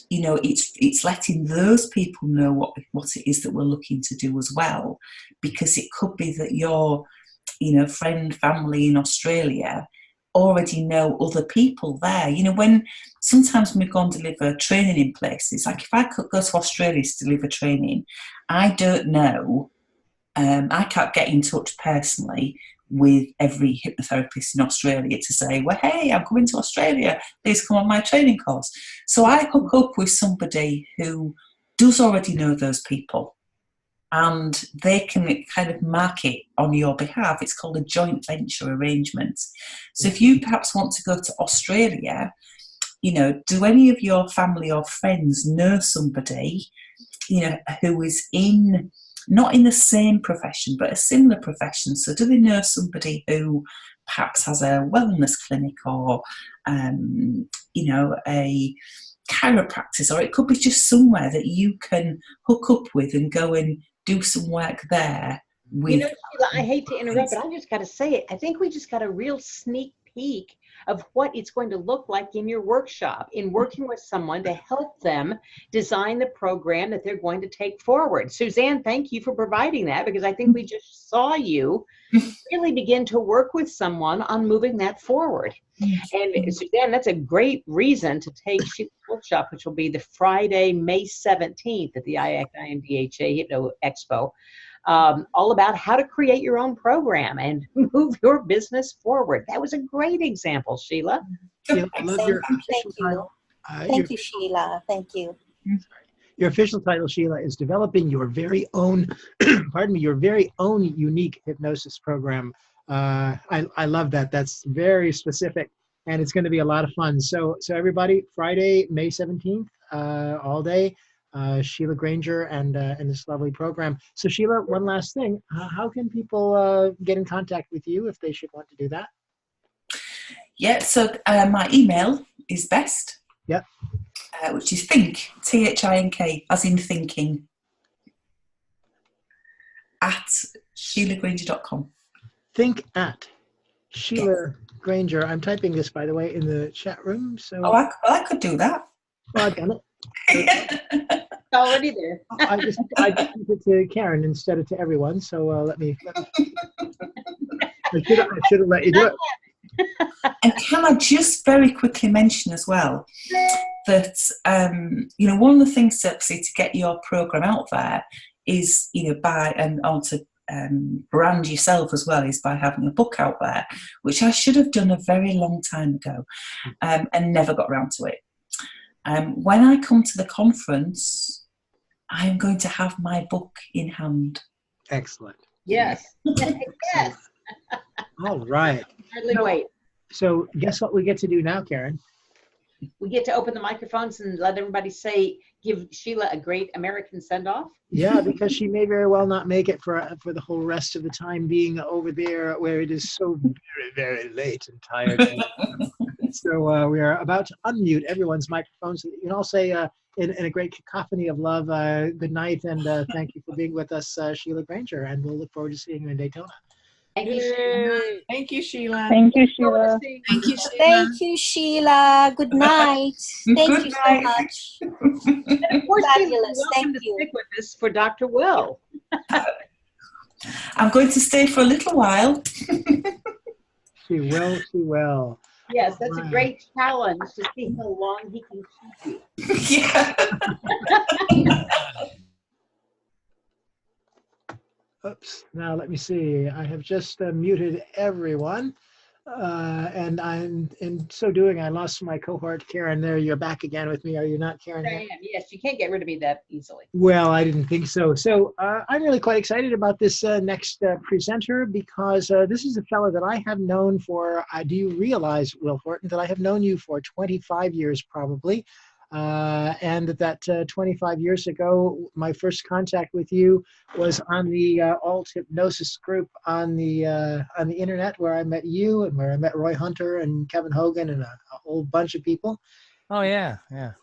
it's letting those people know what it is that we're looking to do as well, because it could be that your friend, family in Australia already know other people there. When we go and deliver training in places, like if I could go to Australia to deliver training, I don't know, I can't get in touch personally with every hypnotherapist in Australia to say, well, hey, I'm coming to Australia, please come on my training course. So I hook up with somebody who does already know those people, and they can kind of market on your behalf. It's called a joint venture arrangement. So if you perhaps want to go to Australia, do any of your family or friends know somebody, who is not in the same profession, but a similar profession? So do they know somebody who perhaps has a wellness clinic or, a chiropractor, or it could be just somewhere that you can hook up with and go and do some work there. Sheila, I hate to interrupt, but I just got to say it. I think we just got a real sneak peek of what it's going to look like in your workshop, in working with someone to help them design the program that they're going to take forward. Suzanne, thank you for providing that, because I think we just saw you really begin to work with someone on moving that forward. And Suzanne, that's a great reason to take Sheila's workshop, which will be the Friday, May 17th at the IACT IMDHA Hypno Expo. All about how to create your own program and move your business forward. That was a great example, Sheila. Sheila, I love your official title. Thank you, Sheila. Thank you. Your official title, Sheila, is developing your very own, your very own unique hypnosis program I love that. That's very specific, and it's going to be a lot of fun. So everybody, Friday, May 17th, all day, Sheila Granger and this lovely program. So Sheila, one last thing. How can people get in contact with you if they should want to do that? Yeah, so my email is best. Yep. Which is think, THINK, as in thinking, at SheilaGranger.com. Think at Sheila Granger. I'm typing this, by the way, in the chat room. So I could do that. well, I've done it. It's already there. I just sent it to Karen instead of to everyone. So let me. I should have let you do it. And can I just very quickly mention as well that one of the things to get your program out there is by and also brand yourself as well is by having a book out there, which I should have done a very long time ago and never got around to it. When I come to the conference, I'm going to have my book in hand. Excellent. Yes. Yes. All right. Hardly wait. So guess what we get to do now, Karen? We get to open the microphones and let everybody give Sheila a great American send-off. Yeah, because she may very well not make it for the whole rest of the time being over there where it is so very, very late and tired. So we are about to unmute everyone's microphones. So that you can all say in a great cacophony of love, good night, and thank you for being with us, Sheila Granger, and we'll look forward to seeing you in Daytona. Thank you, Sheila. Thank you, Sheila. Thank you, Sheila. Thank you, Sheila. Thank you, Sheila. Good night. Thank you so much. And of course, Sheila, Fabulous. welcome Thank to you. stick with us for Dr. Will. I'm going to stay for a little while. She will. She will. Yes, that's a Right. great challenge to see how long he can keep you. Yeah. Oops. Now let me see. I have just muted everyone. And in so doing, I lost my cohort, Karen. There, you're back again with me. Are you not, Karen? I am. Yes, you can't get rid of me that easily. Well, I didn't think so. So I'm really quite excited about this next presenter because this is a fellow that I have known for, do you realize, Will Horton, that I have known you for 25 years probably. And that 25 years ago, my first contact with you was on the alt hypnosis group on the internet, where I met you and where I met Roy Hunter and Kevin Hogan and a whole bunch of people. Oh yeah, yeah.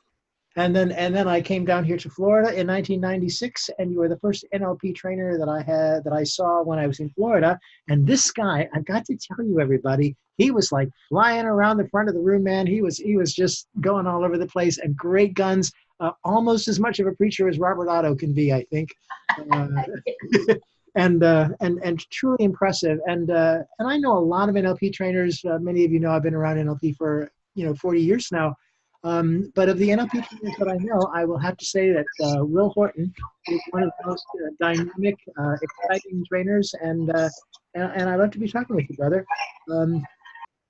And then I came down here to Florida in 1996, and you were the first NLP trainer that I saw when I was in Florida. And this guy, I've got to tell you, everybody, he was like flying around the front of the room, man. He was just going all over the place, and great guns. Almost as much of a preacher as Robert Otto can be, I think. And truly impressive. And I know a lot of NLP trainers. Many of you know I've been around NLP for 40 years now. But of the NLP trainers that I know, I will have to say that Will Horton is one of the most dynamic, exciting trainers, and I love to be talking with you, brother.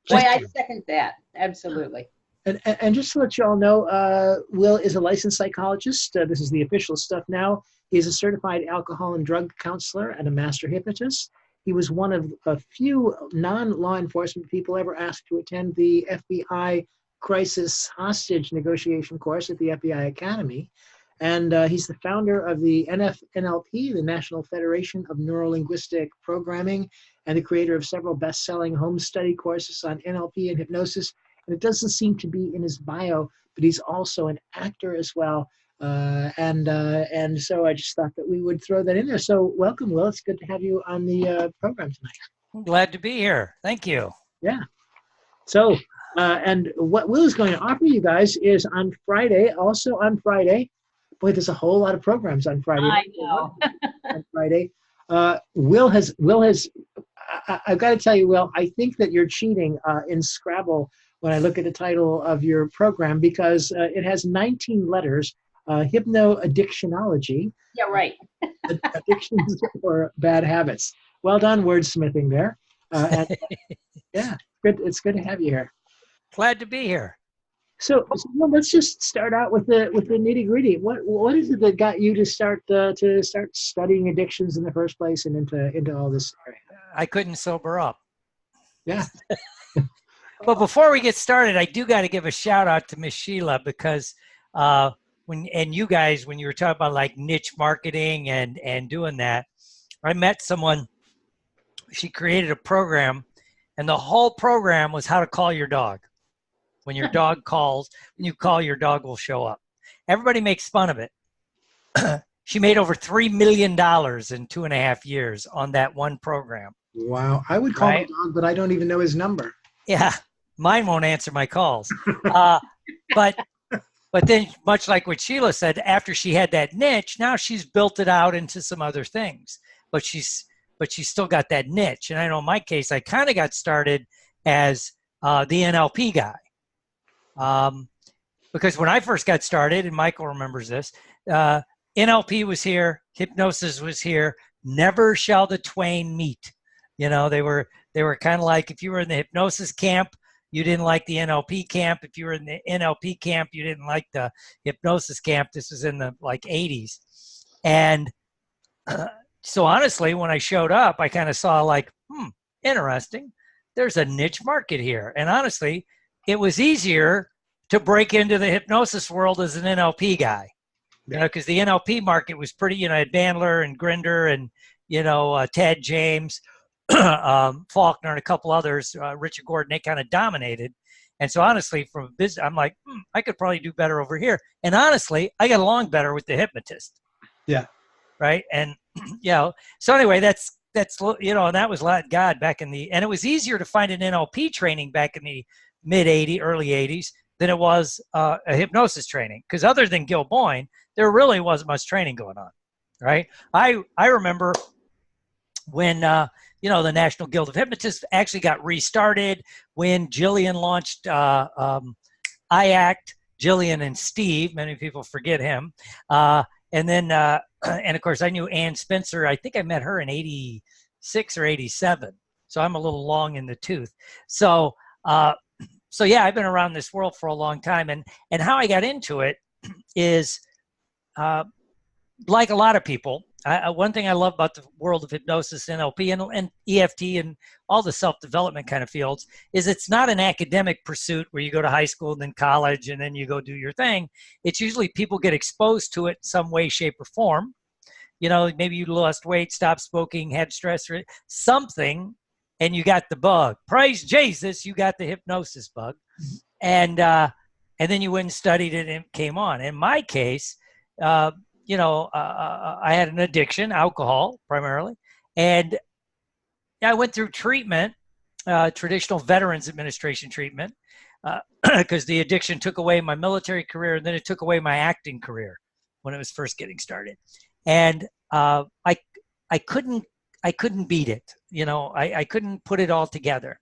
Boy, I second that. Absolutely. And just to let you all know, Will is a licensed psychologist. This is the official stuff now. He is a certified alcohol and drug counselor and a master hypnotist. He was one of a few non-law enforcement people ever asked to attend the FBI crisis hostage negotiation course at the FBI Academy. And he's the founder of the NLP, the National Federation of Neuro-Linguistic Programming, and the creator of several best-selling home study courses on NLP and hypnosis. And it doesn't seem to be in his bio, but he's also an actor as well. And so I just thought that we would throw that in there. So welcome, Will. It's good to have you on the program tonight. Glad to be here. Thank you. Yeah. So, and what Will is going to offer you guys is on Friday, also on Friday. Boy, there's a whole lot of programs on Friday. I know. On Friday. Will has, I've got to tell you, Will, I think that you're cheating in Scrabble when I look at the title of your program, because it has 19 letters, Hypnoaddictionology. Yeah, right. Addictions or bad habits. Well done, wordsmithing there. And, yeah, good. It's good to have you here. Glad to be here. So well, let's just start out with the nitty gritty. What is it that got you to start studying addictions in the first place and into all this area? I couldn't sober up. Yeah. But before we get started, I do got to give a shout out to Miss Sheila because when you guys, when you were talking about like niche marketing and doing that, I met someone. She created a program, and the whole program was how to call your dog. When your dog calls, when you call, your dog will show up. Everybody makes fun of it. She made over $3 million in 2.5 years on that one program. Wow. I would call my dog, but I don't even know his number. Yeah, mine won't answer my calls. But then, much like what Sheila said, after she had that niche, now she's built it out into some other things. But she's still got that niche. And I know in my case, I kind of got started as the NLP guy. Because when I first got started, and Michael remembers this, NLP was here, hypnosis was here. Never shall the twain meet. You know, they were kind of like, if you were in the hypnosis camp, you didn't like the NLP camp. If you were in the NLP camp, you didn't like the hypnosis camp. This was in the like 80s. And so honestly, when I showed up, I kind of saw like, interesting. There's a niche market here. And honestly, it was easier to break into the hypnosis world as an NLP guy. You know, because the NLP market was pretty, you know, had Bandler and Grinder and, you know, Ted James, Faulkner and a couple others, Richard Gordon, they kind of dominated. And so honestly, from a business, I'm like, I could probably do better over here. And honestly, I got along better with the hypnotist. Yeah. Right. And, you know, so anyway, that's, you know, and that was God back in the, and it was easier to find an NLP training back in the early 80s than it was a hypnosis training. Because other than Gil Boyne, there really wasn't much training going on. Right. I remember when, you know, the National Guild of Hypnotists actually got restarted when Jillian launched IACT, Jillian and Steve. Many people forget him. And then, and of course, I knew Ann Spencer. I think I met her in 86 or 87. So I'm a little long in the tooth. So yeah, I've been around this world for a long time. And how I got into it is, like a lot of people, one thing I love about the world of hypnosis, NLP, and EFT, and all the self-development kind of fields is it's not an academic pursuit where you go to high school and then college and then you go do your thing. It's usually people get exposed to it in some way, shape, or form. You know, maybe you lost weight, stopped smoking, had stress, or something, and you got the bug. Praise Jesus, you got the hypnosis bug. And then you went and studied it and it came on. In my case, you know, I had an addiction, alcohol primarily, and I went through treatment, traditional Veterans Administration treatment, because the addiction took away my military career, and then it took away my acting career when it was first getting started, and I couldn't beat it. You know, I couldn't put it all together,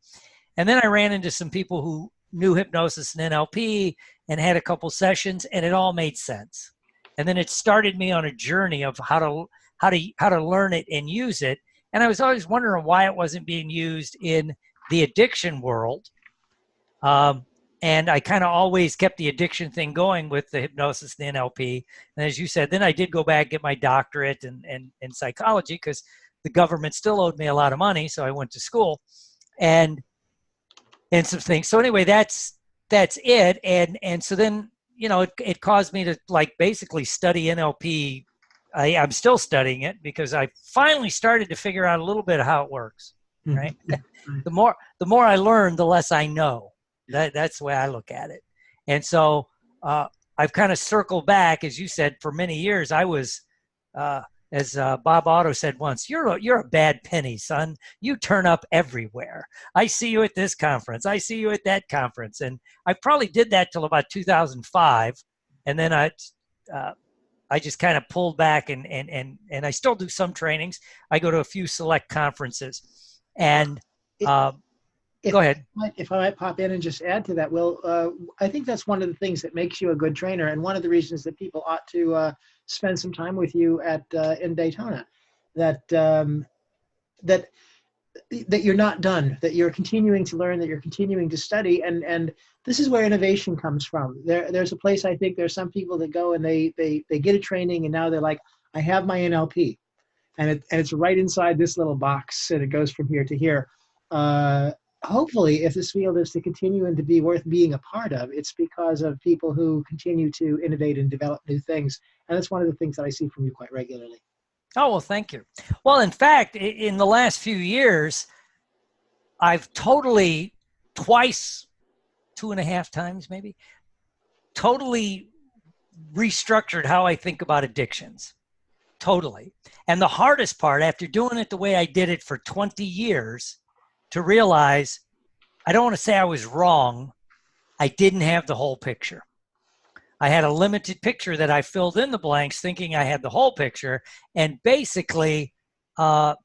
and then I ran into some people who knew hypnosis and NLP and had a couple sessions, and it all made sense. And then it started me on a journey of how to learn it and use it. And I was always wondering why it wasn't being used in the addiction world. And I kind of always kept the addiction thing going with the hypnosis and the NLP. And as you said, then I did go back, get my doctorate in psychology because the government still owed me a lot of money. So I went to school and some things. So anyway, that's it. And so then, you know, it caused me to like basically study NLP. I'm still studying it because I finally started to figure out a little bit of how it works. Right. The more I learn, the less I know. That's the way I look at it. And so I've kind of circled back, as you said, for many years. I was, as Bob Otto said once, you're a bad penny, son. You turn up everywhere. I see you at this conference. I see you at that conference. And I probably did that till about 2005. And then I just kind of pulled back and I still do some trainings. I go to a few select conferences. And go ahead. If I might pop in and just add to that, Will, I think that's one of the things that makes you a good trainer, and one of the reasons that people ought to spend some time with you at in Daytona, that you're not done, that you're continuing to learn, that you're continuing to study, and this is where innovation comes from. There's a place, I think there's some people that go and they get a training and now they're like, I have my NLP, and it's right inside this little box and it goes from here to here. hopefully, if this field is to continue and to be worth being a part of, it's because of people who continue to innovate and develop new things. And that's one of the things that I see from you quite regularly. Oh, well, thank you. Well, in fact, in the last few years, I've totally twice, 2.5 times maybe, totally restructured how I think about addictions. Totally. And the hardest part, after doing it the way I did it for 20 years, to realize, I don't want to say I was wrong, I didn't have the whole picture. I had a limited picture that I filled in the blanks thinking I had the whole picture, and basically it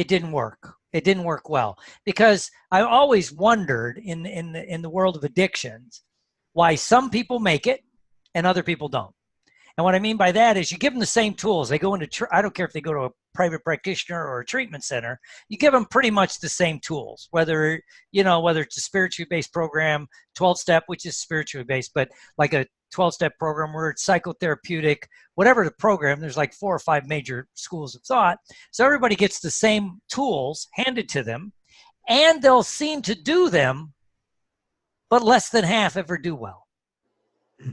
didn't work. It didn't work well, because I always wondered in the world of addictions why some people make it and other people don't. And what I mean by that is you give them the same tools. They go into, I don't care if they go to a private practitioner or a treatment center, you give them pretty much the same tools, whether it's a spiritually based program, 12-step, which is spiritually based, but like a 12-step program where it's psychotherapeutic, whatever the program, there's like 4 or 5 major schools of thought. So everybody gets the same tools handed to them, and they'll seem to do them, but less than half ever do well.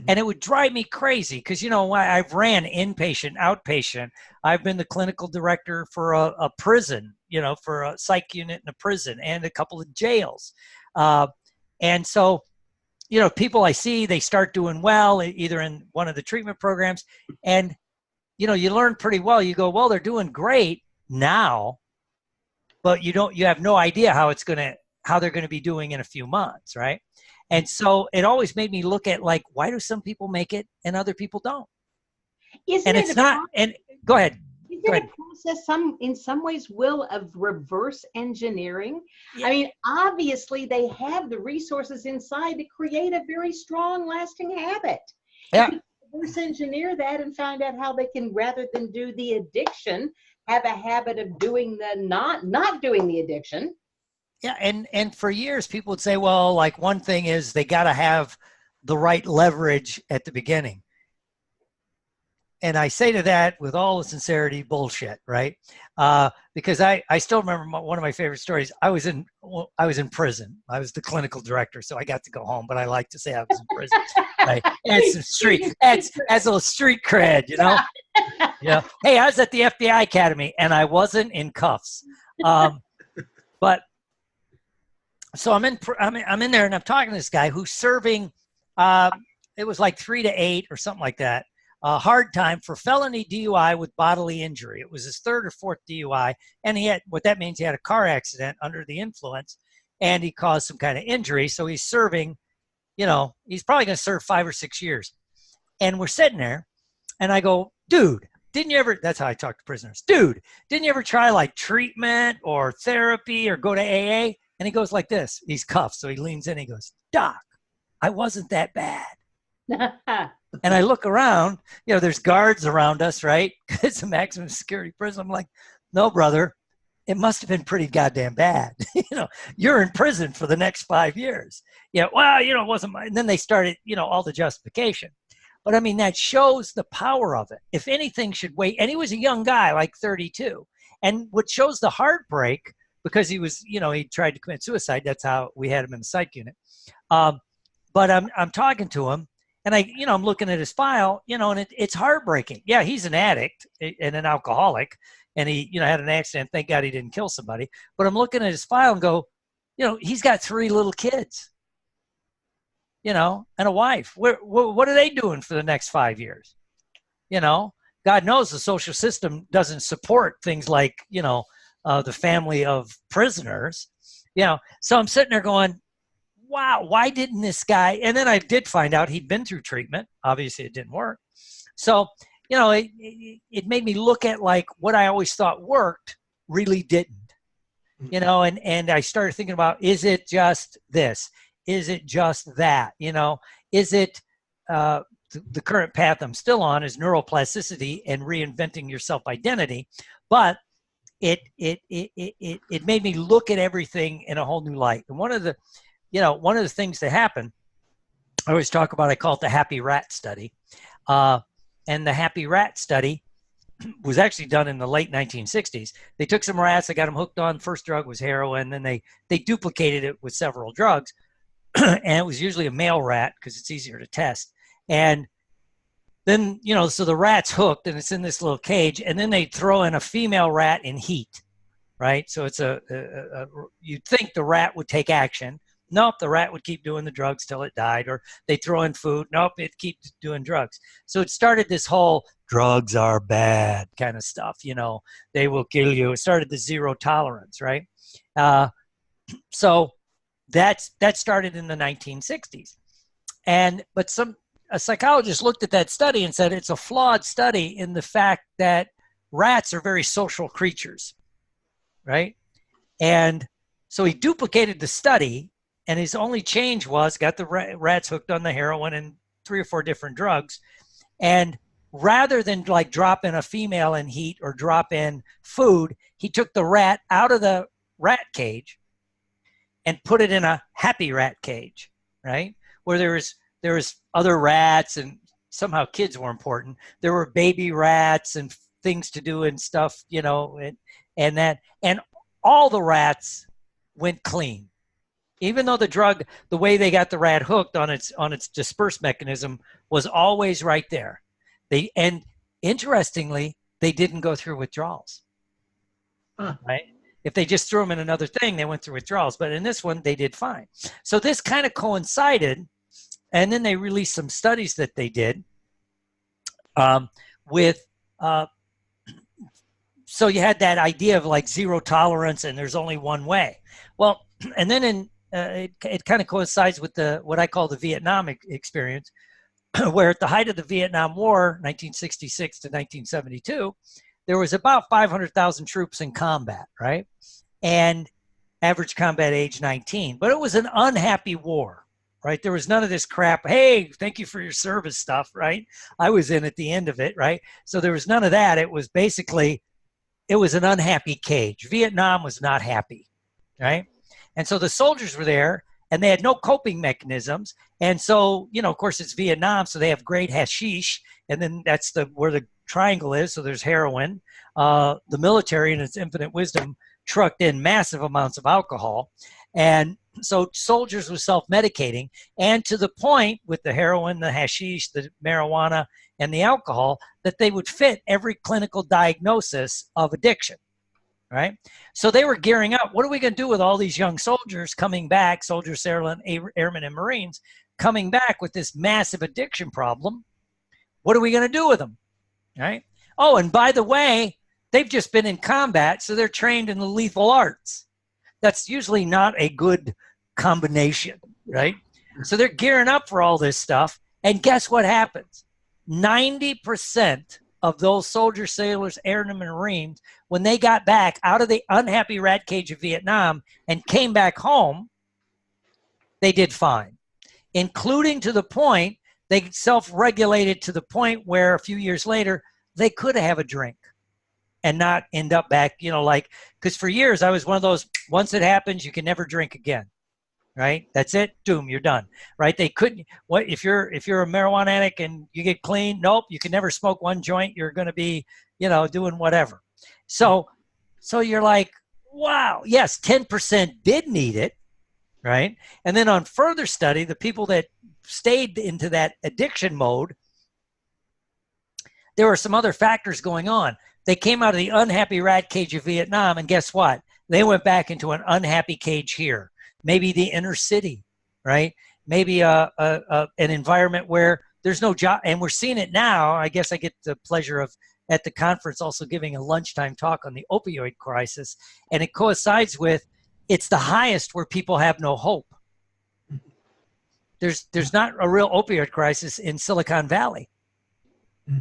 And it would drive me crazy because, I've ran inpatient, outpatient. I've been the clinical director for a prison, for a psych unit in a prison and a couple of jails. And so, people I see, they start doing well, either in one of the treatment programs. And, you learn pretty well. You go, well, they're doing great now, but you have no idea how they're going to be doing in a few months, right? And so it always made me look at, like, why do some people make it and other people don't? Go ahead. Is it a process in some ways, Will, of reverse engineering? Yeah. I mean, obviously they have the resources inside to create a very strong, lasting habit. Yeah. Reverse engineer that and find out how they can, rather than do the addiction, have a habit of doing the not doing the addiction. Yeah, and for years people would say, well, like, one thing is they got to have the right leverage at the beginning. And I say to that with all the sincerity, bullshit, right? Because I still remember one of my favorite stories. I was in prison. I was the clinical director, so I got to go home, but I like to say I was in prison. Right? That's a little street cred, Hey, I was at the FBI Academy, and I wasn't in cuffs. But so I'm in there, and I'm talking to this guy who's serving, it was like 3 to 8 or something like that, a hard time for felony DUI with bodily injury. It was his 3rd or 4th DUI, and what that means, he had a car accident under the influence, and he caused some kind of injury. So he's serving, he's probably going to serve 5 or 6 years. And we're sitting there, and I go, dude, didn't you ever, that's how I talk to prisoners, dude, didn't you ever try like treatment or therapy or go to AA? And he goes like this. He's cuffed, so he leans in. He goes, Doc, I wasn't that bad. And I look around. There's guards around us, right? It's a maximum security prison. I'm like, no, brother, it must have been pretty goddamn bad. You're in prison for the next 5 years. Well, it wasn't mine. And then they started, all the justification. But I mean, that shows the power of it. If anything should wait, and he was a young guy, like 32. And what shows the heartbreak, because he was, he tried to commit suicide. That's how we had him in the psych unit. But I'm talking to him, and I'm looking at his file, and it's heartbreaking. Yeah, he's an addict and an alcoholic, and he, had an accident. Thank God he didn't kill somebody. But I'm looking at his file and go, he's got 3 little kids, and a wife. What are they doing for the next 5 years? God knows the social system doesn't support things like, the family of prisoners, So I'm sitting there going, wow, why didn't this guy? And then I did find out he'd been through treatment. Obviously it didn't work. So, it made me look at, like, what I always thought worked really didn't, and I started thinking about, is it just this? Is it just that? Is it, the current path I'm still on is neuroplasticity and reinventing your self-identity, but it made me look at everything in a whole new light. And one of the things that happened, I always talk about, I call it the happy rat study. And the happy rat study was actually done in the late 1960s. They took some rats, they got them hooked on, first drug was heroin, then they duplicated it with several drugs, and it was usually a male rat because it's easier to test. And then, you know, so the rat's hooked and it's in this little cage, and then they throw in a female rat in heat, right? So it's you'd think the rat would take action. Nope, the rat would keep doing the drugs till it died, or they throw in food. Nope, it keeps doing drugs. So it started this whole drugs are bad kind of stuff, you know, they will kill you. It started the zero tolerance, right? So that started in the 1960s. But a psychologist looked at that study and said it's a flawed study in the fact that rats are very social creatures, right? And so he duplicated the study, and his only change was got the rats hooked on the heroin and 3 or 4 different drugs. And rather than like drop in a female in heat or drop in food, he took the rat out of the rat cage and put it in a happy rat cage, right? Where there was other rats, and somehow kids were important. There were baby rats and things to do and stuff, you know, and all the rats went clean. Even though the drug, the way they got the rat hooked on its disperse mechanism was always right there. And interestingly, they didn't go through withdrawals, right? If they just threw them in another thing, they went through withdrawals. But in this one, they did fine. So this kind of coincided, and then they released some studies that they did so you had that idea of like zero tolerance and there's only one way. Well, and then it kind of coincides with what I call the Vietnam experience, where at the height of the Vietnam War, 1966 to 1972, there was about 500,000 troops in combat, right? And average combat age 19. But it was an unhappy war, right? There was none of this crap, hey, thank you for your service stuff, right? I was in at the end of it, right? So there was none of that. It was basically, it was an unhappy cage. Vietnam was not happy, right? And so the soldiers were there, and they had no coping mechanisms. And so, you know, of course, it's Vietnam, so they have great hashish, and then that's where the triangle is, so there's heroin. The military, in its infinite wisdom, trucked in massive amounts of alcohol. And so soldiers were self-medicating, and to the point with the heroin, the hashish, the marijuana, and the alcohol, that they would fit every clinical diagnosis of addiction, right? So they were gearing up. What are we going to do with all these young soldiers coming back, soldiers, airmen, and Marines, coming back with this massive addiction problem? What are we going to do with them, right? Oh, and by the way, they've just been in combat, so they're trained in the lethal arts. That's usually not a good combination, right? So they're gearing up for all this stuff, and guess what happens? 90% of those soldiers, sailors, airmen, and Marines, when they got back out of the unhappy rat cage of Vietnam and came back home, they did fine, including to the point they self-regulated to the point where a few years later, they could have a drink and not end up back, you know, like, because for years I was one of those, once it happens, you can never drink again, right? That's it, doom, you're done, right? They couldn't, what if you're a marijuana addict and you get clean? Nope, you can never smoke one joint. You're going to be, you know, doing whatever. So you're like, wow, yes, 10% did need it, right? And then on further study, the people that stayed into that addiction mode, there were some other factors going on. They came out of the unhappy rat cage of Vietnam, and guess what? They went back into an unhappy cage here. Maybe the inner city, right? Maybe an environment where there's no job. And we're seeing it now. I guess I get the pleasure of, at the conference, also giving a lunchtime talk on the opioid crisis. And it coincides with, it's the highest where people have no hope. There's not a real opioid crisis in Silicon Valley.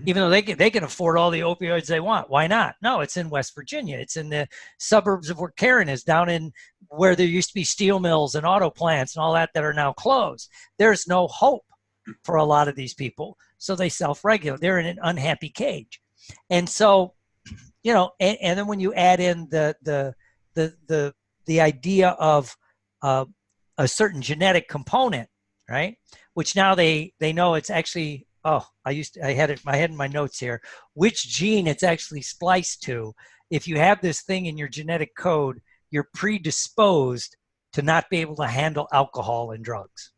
Even though they can afford all the opioids they want. Why not? No, it's in West Virginia. It's in the suburbs of where Karen is, down in where there used to be steel mills and auto plants and all that are now closed. There's no hope for a lot of these people. So they self-regulate. They're in an unhappy cage. And so, you know, and then when you add in the idea of a certain genetic component, right? Which now they know it's actually I had it in my notes here, which gene it's actually spliced to. If you have this thing in your genetic code, you're predisposed to not be able to handle alcohol and drugs.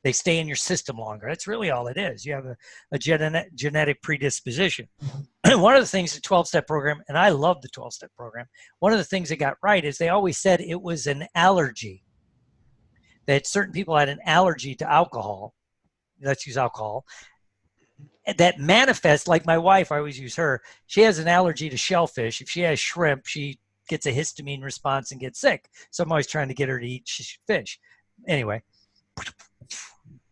They stay in your system longer. That's really all it is. You have a genetic predisposition. One of the things the 12-step program, and I love the 12-step program, one of the things they got right is they always said it was an allergy, that certain people had an allergy to alcohol. Let's use alcohol. That manifests, like my wife, I always use her, she has an allergy to shellfish. If she has shrimp, she gets a histamine response and gets sick. So I'm always trying to get her to eat fish. Anyway,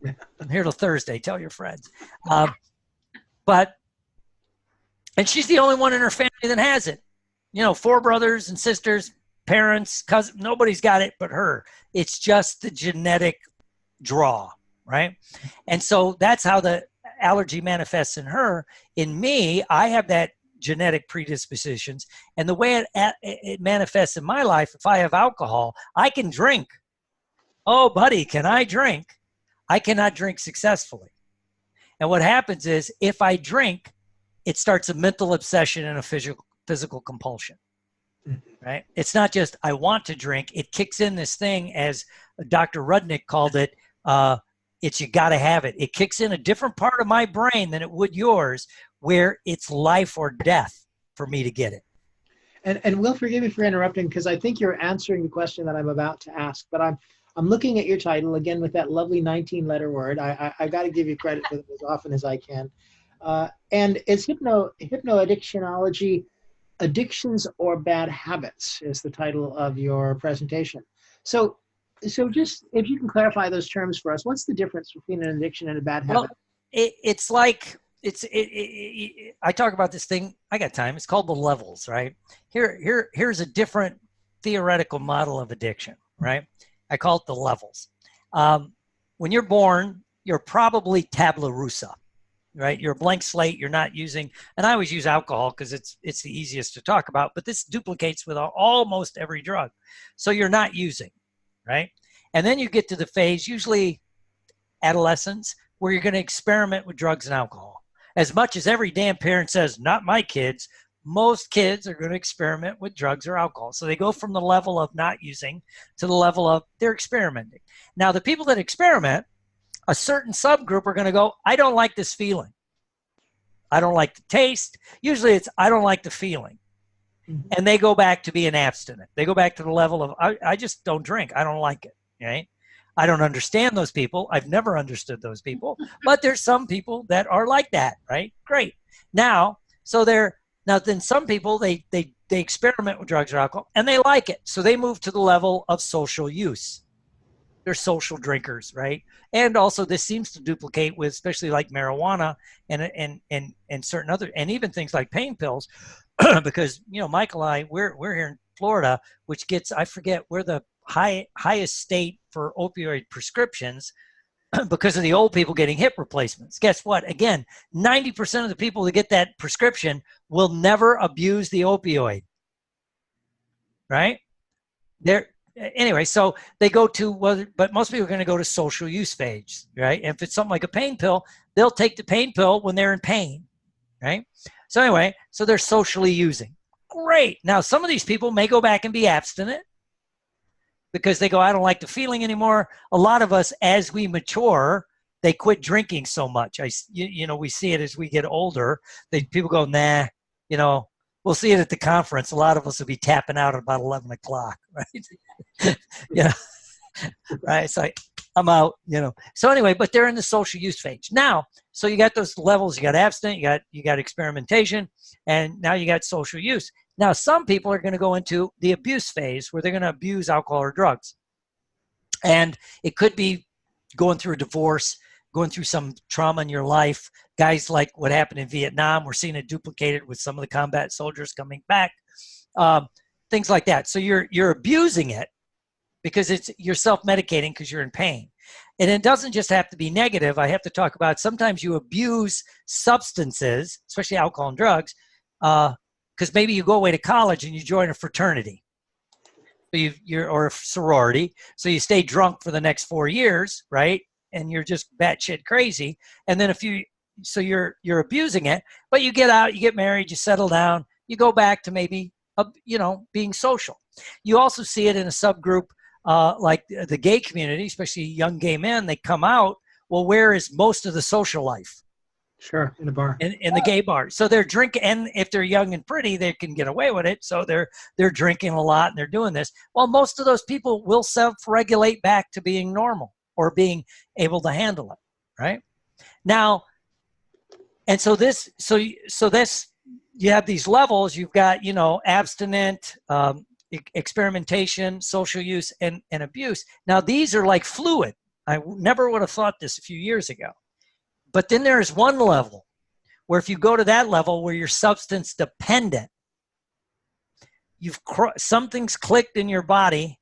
I'm here till Thursday. Tell your friends. And she's the only one in her family that has it. 4 brothers and sisters, parents, cousins, nobody's got it but her. It's just the genetic draw, right? And so that's how the allergy manifests in her. In me, I have that genetic predispositions, and the way it manifests in my life, if I have alcohol, I can drink. Oh, buddy, can I drink? I cannot drink successfully. And what happens is, if I drink, it starts a mental obsession and a physical compulsion, right? It's not just I want to drink. It kicks in this thing, as Dr. Rudnick called it, it's you got to have it. It kicks in a different part of my brain than it would yours, where it's life or death for me to get it. And Will, forgive me for interrupting, because I think you're answering the question that I'm about to ask, but I'm looking at your title again with that lovely 19-letter word. I got to give you credit for it as often as I can. And it's Hypnoaddictionology, Addictions or Bad Habits is the title of your presentation. So just, if you can clarify those terms for us, what's the difference between an addiction and a bad habit? Well, it's like, I talk about this thing, I got time, it's called the levels, right? Here's a different theoretical model of addiction, right? I call it the levels. When you're born, you're probably tabula rasa, right? You're a blank slate, you're not using, and I always use alcohol because it's the easiest to talk about, but this duplicates with almost every drug. So you're not using, right? And then you get to the phase, usually adolescence, where you're going to experiment with drugs and alcohol. As much as every damn parent says, not my kids, most kids are going to experiment with drugs or alcohol. So they go from the level of not using to the level of they're experimenting. Now, the people that experiment, a certain subgroup are going to go, I don't like this feeling. I don't like the taste. Usually it's, I don't like the feeling. And they go back to being abstinent. They go back to the level of, I just don't drink. I don't like it, right? I don't understand those people. I've never understood those people. But there's some people that are like that, right? Great. Now then some people, they experiment with drugs or alcohol, and they like it. So they move to the level of social use. They're social drinkers, right? And also this seems to duplicate with, especially like marijuana and certain other, and even things like pain pills, because, Michael and I, we're here in Florida, which gets, I forget, we're the highest state for opioid prescriptions because of the old people getting hip replacements. Guess what? Again, 90% of the people that get that prescription will never abuse the opioid, right? Anyway, so they go to, but most people are going to go to social use phase, right? And if it's something like a pain pill, they'll take the pain pill when they're in pain, right? So anyway, so they're socially using. Great. Now, some of these people may go back and be abstinent because they go, I don't like the feeling anymore. A lot of us, as we mature, they quit drinking so much. We see it as we get older. People go, nah, we'll see it at the conference. A lot of us will be tapping out at about 11 o'clock, right? Right? It's like, I'm out, So anyway, but they're in the social use phase. Now, so you got those levels, you got abstinent, you got experimentation, and now you got social use. Now, some people are going to go into the abuse phase where they're going to abuse alcohol or drugs. And it could be going through a divorce, going through some trauma in your life. Guys, like what happened in Vietnam, we're seeing it duplicated with some of the combat soldiers coming back. Things like that. So you're abusing it because you're self-medicating because you're in pain. And it doesn't just have to be negative. I have to talk about sometimes you abuse substances, especially alcohol and drugs, because maybe you go away to college and you join a fraternity. So or a sorority. So you stay drunk for the next 4 years, right? And you're just batshit crazy. And then so you're abusing it, but you get out, you get married, you settle down, you go back to maybe, being social. You also see it in a subgroup like the gay community, especially young gay men. They come out. Well, where is most of the social life? Sure, in a bar. In the gay bar. So they're drinking, and if they're young and pretty, they can get away with it. So they're drinking a lot and they're doing this. Well, most of those people will self-regulate back to being normal or being able to handle it, right? Now, and so this, you have these levels. You've got, abstinent, experimentation, social use, and abuse. Now, these are like fluid. I never would have thought this a few years ago. But then there's one level where if you go to that level where you're substance dependent, something's clicked in your body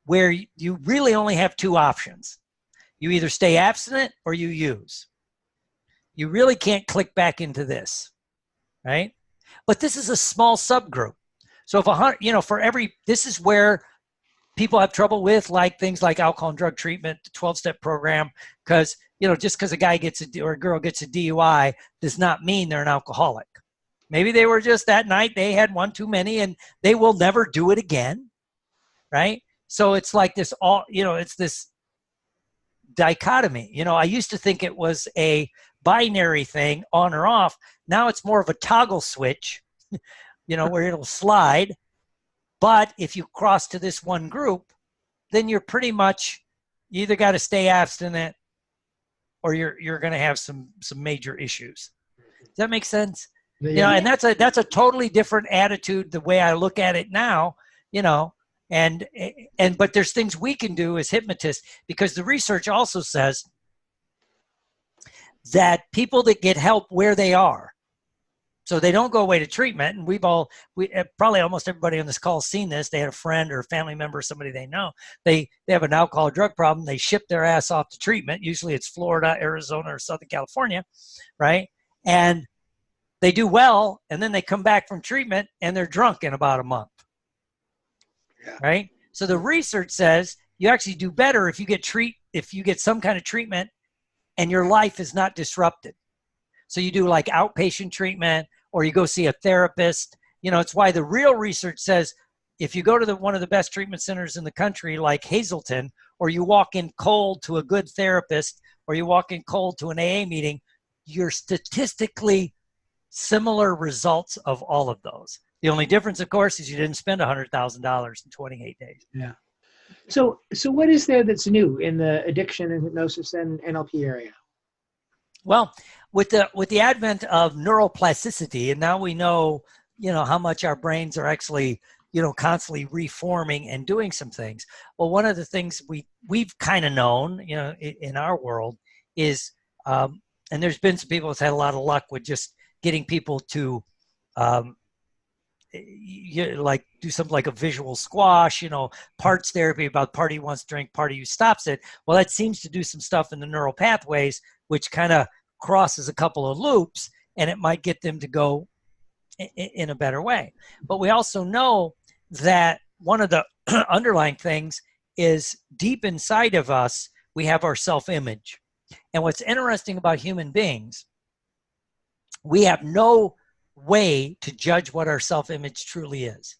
where you really only have two options. You either stay abstinent or you use. You really can't click back into this, right? But this is a small subgroup. So if this is where people have trouble with things like alcohol and drug treatment, the 12-step program, because just because a guy or a girl gets a DUI does not mean they're an alcoholic. Maybe they were just that night, they had one too many and they will never do it again, right? So it's like this it's this dichotomy. I used to think it was a binary thing, on or off. Now it's more of a toggle switch, where it'll slide. But if you cross to this one group, then you're pretty much, you either got to stay abstinent or you're going to have some major issues. Does that make sense? Yeah. And that's a totally different attitude, the way I look at it now, but there's things we can do as hypnotists, because the research also says that people that get help where they are, so they don't go away to treatment. And we probably almost everybody on this call has seen this. They had a friend or a family member, somebody they know. They have an alcohol or drug problem. They ship their ass off to treatment. Usually it's Florida, Arizona, or Southern California, right? And they do well, and then they come back from treatment and they're drunk in about a month, right? So the research says you actually do better if you get some kind of treatment and your life is not disrupted. So you do like outpatient treatment, or you go see a therapist. It's why the real research says if you go to one of the best treatment centers in the country, like Hazleton, or you walk in cold to a good therapist, or you walk in cold to an AA meeting, you're statistically similar results of all of those. The only difference, of course, is you didn't spend $100,000 in 28 days. Yeah. So what is there that's new in the addiction and hypnosis and NLP area? Well, with the advent of neuroplasticity, and now we know, how much our brains are actually, constantly reforming and doing some things. Well, one of the things we've kind of known, in our world is, and there's been some people that's had a lot of luck with just getting people to, do something like a visual squash, parts therapy about party wants to drink, party who stops it. Well, that seems to do some stuff in the neural pathways, which kind of crosses a couple of loops, and it might get them to go in a better way. But we also know that one of the underlying things is deep inside of us, we have our self-image. And what's interesting about human beings, we have no way to judge what our self-image truly is,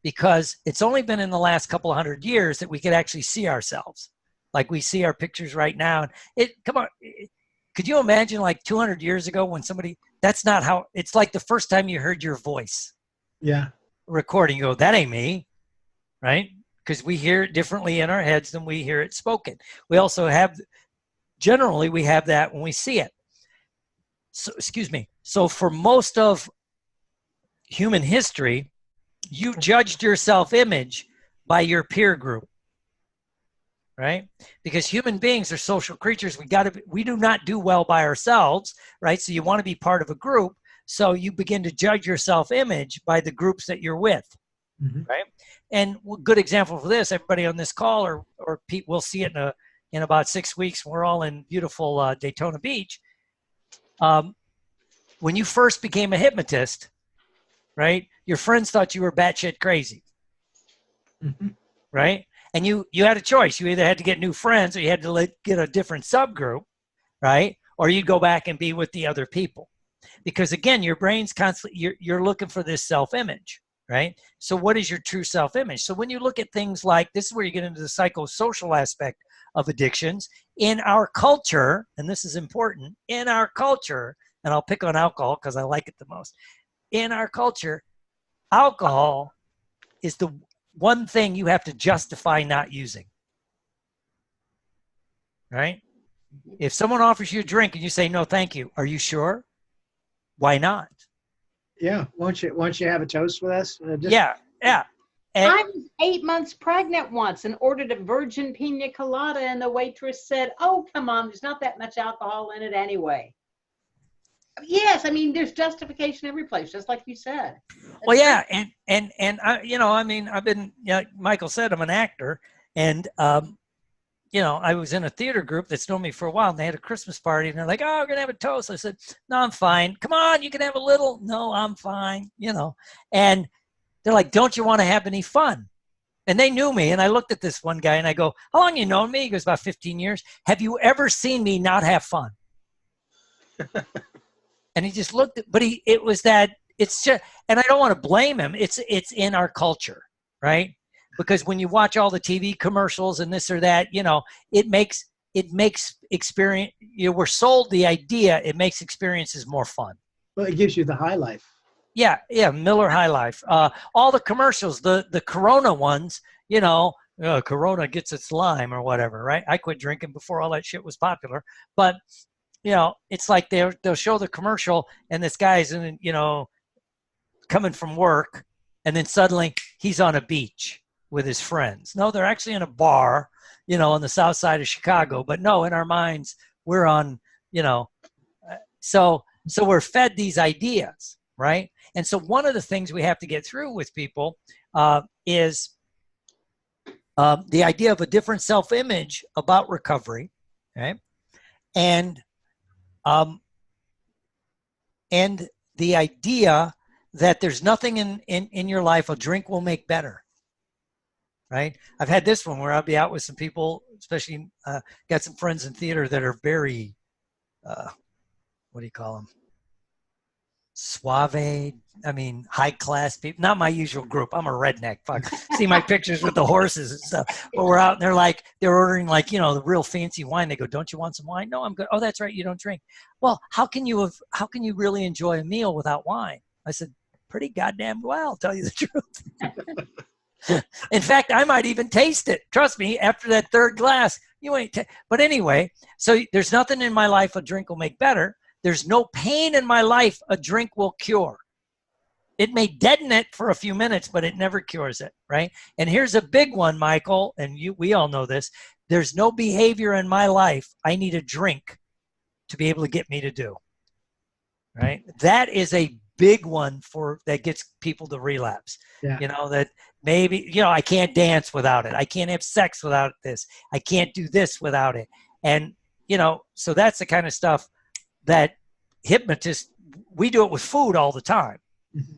because it's only been in the last couple of 100 years that we could actually see ourselves. Like we see our pictures right now. Could you imagine like 200 years ago when that's not how, it's like the first time you heard your voice. Yeah. Recording, you go, that ain't me, right? Because we hear it differently in our heads than we hear it spoken. We also generally we have that when we see it. So, excuse me. So for most of human history, you judged your self-image by your peer group. Right? Because human beings are social creatures. We do not do well by ourselves, right? So you want to be part of a group. So you begin to judge your self-image by the groups that you're with, right? And a good example for this, everybody on this call, or Pete, we'll see it in about 6 weeks. We're all in beautiful Daytona Beach. When you first became a hypnotist, right? Your friends thought you were batshit crazy, right? And you had a choice. You either had to get new friends or you had to get a different subgroup, right? or you'd go back and be with the other people. Because again, your brain's constantly, you're looking for this self-image, right? So what is your true self-image? So when you look at things like, this is where you get into the psychosocial aspect of addictions. In our culture, and this is important, in our culture, and I'll pick on alcohol because I like it the most. In our culture, alcohol is the one thing you have to justify not using, right? If someone offers you a drink and you say, no, thank you, are you sure? Why not? Yeah. Won't you have a toast with us? Yeah. And I was 8 months pregnant once and ordered a virgin pina colada, and the waitress said, "Oh, come on, there's not that much alcohol in it anyway." Yes, I mean, there's justification every place, just like you said. well, yeah, and I, I mean, I've been, Michael said I'm an actor, and I was in a theater group that's known me for a while, and they had a Christmas party, and they're like, "Oh, we're gonna have a toast." I said, "No, I'm fine. Come on, you can have a little." "No, I'm fine." And they're like, "Don't you want to have any fun?" And they knew me, and I looked at this one guy, and I go, "How long you known me?" He goes, "About 15 years. Have you ever seen me not have fun?" And he just looked at, but it was that, it's just, and I don't want to blame him. It's in our culture, right? Because when you watch all the TV commercials and this or that, it makes experience, we're sold the idea it makes experiences more fun. Well, it gives you the high life. Yeah, Miller High Life. All the commercials, the Corona ones, Corona gets its lime or whatever, right? I quit drinking before all that shit was popular. But, it's like they'll show the commercial and this guy's coming from work, and then suddenly he's on a beach with his friends. No, they're actually in a bar, on the south side of Chicago. But no, in our minds, we're on, so we're fed these ideas, right? And so one of the things we have to get through with people is the idea of a different self-image about recovery, okay? And the idea that there's nothing in your life a drink will make better, right? I've had this one where I'll be out with some people, especially got some friends in theater that are very, what do you call them? Suave, high class people, not my usual group. I'm a redneck. Fuck. See my pictures with the horses and stuff. But we're out and they're ordering the real fancy wine. They go, "Don't you want some wine?" "No, I'm good." "Oh, that's right, you don't drink." "Well, how can you really enjoy a meal without wine?" I said, "Pretty goddamn well, I'll tell you the truth." In fact, I might even taste it. Trust me, after that third glass, you ain't. But anyway, so there's nothing in my life a drink will make better. There's no pain in my life a drink will cure. It may deaden it for a few minutes, but it never cures it, right? And here's a big one, Michael, and we all know this. There's no behavior in my life I need a drink to be able to get me to do, right? That is a big one that gets people to relapse. Yeah. That maybe, I can't dance without it. I can't have sex without this. I can't do this without it. And, so that's the kind of stuff that hypnotists, we do it with food all the time. Mm-hmm.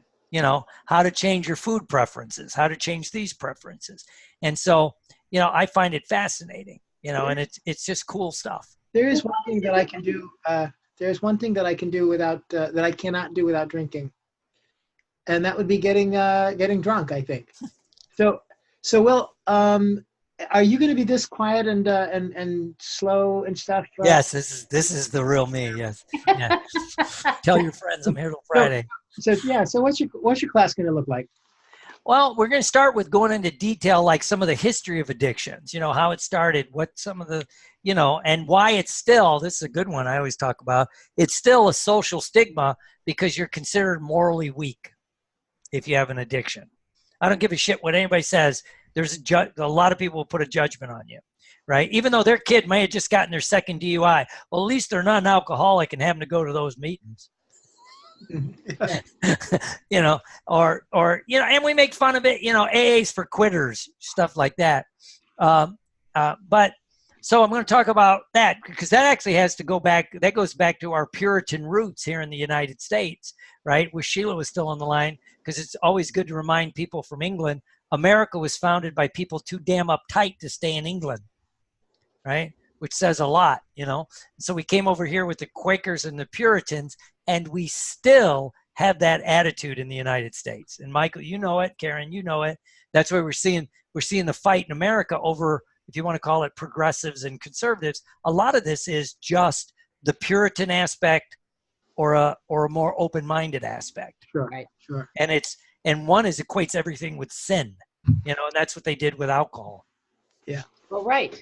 How to change your food preferences, how to change these preferences. And so, I find it fascinating, and it's just cool stuff. There is one thing that I can do. There's one thing that I can do without, that I cannot do without drinking. And that would be getting drunk, I think. So Will, are you going to be this quiet and slow and stuff? Yes, this is the real me. Yes. Yeah. Tell your friends I'm here till Friday. So what's your class going to look like? Well, we're going to start with going into detail, like some of the history of addictions. How it started, what some of the, and why it's still. This is a good one I always talk about. It's still a social stigma because you're considered morally weak if you have an addiction. I don't give a shit what anybody says. There's a lot of people will put a judgment on you, right? Even though their kid may have just gotten their second DUI. Well, at least they're not an alcoholic and having to go to those meetings. And we make fun of it, AA's for quitters, stuff like that. But so I'm going to talk about that because that actually goes back to our Puritan roots here in the United States, right? Where Sheila was still on the line, because it's always good to remind people from England, America was founded by people too damn uptight to stay in England, right? which says a lot, you know. So we came over here with the Quakers and the Puritans, and we still have that attitude in the United States. And Michael, you know it, Karen, you know it. That's why we're seeing the fight in America over, if you want to call it progressives and conservatives. A lot of this is just the Puritan aspect or a more open-minded aspect. Sure. Right. Sure. And one equates everything with sin, you know, and that's what they did with alcohol. Yeah. Well, right.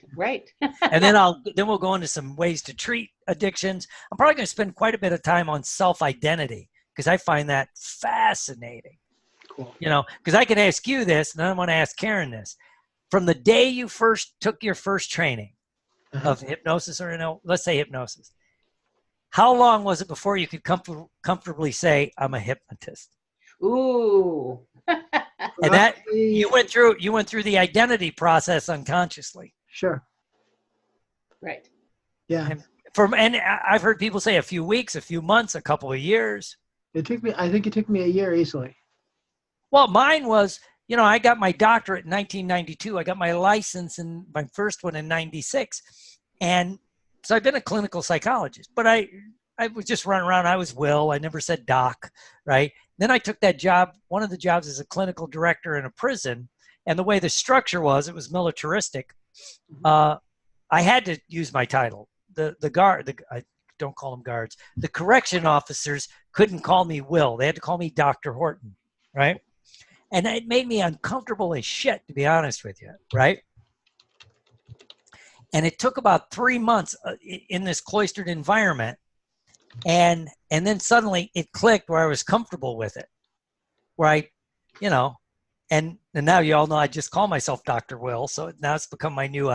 And then we'll go into some ways to treat addictions. I'm probably going to spend quite a bit of time on self-identity because I find that fascinating. Cool. You know, because I can ask you this, and I want to ask Karen this. From the day you first took your first training of hypnosis, or let's say hypnosis, how long was it before you could comfortably say, I'm a hypnotist? Ooh. And that you went through the identity process unconsciously. Sure. Right. Yeah. And I've heard people say a few weeks, a few months, a couple of years. I think it took me a year easily. Well, mine was, you know, I got my doctorate in 1992. I got my license in my first one in 96. And so I've been a clinical psychologist, but I was just running around. I was Will. I never said doc, right? Then I took that job. One of the jobs as a clinical director in a prison. And the way the structure was, it was militaristic. I had to use my title. I don't call them guards. The correction officers couldn't call me Will. They had to call me Dr. Horton, right? And it made me uncomfortable as shit, to be honest with you, right? And it took about 3 months in this cloistered environment. And then suddenly it clicked where I was comfortable with it. Where I, you know, and now you all know I just call myself Dr. Will. So now it's become my new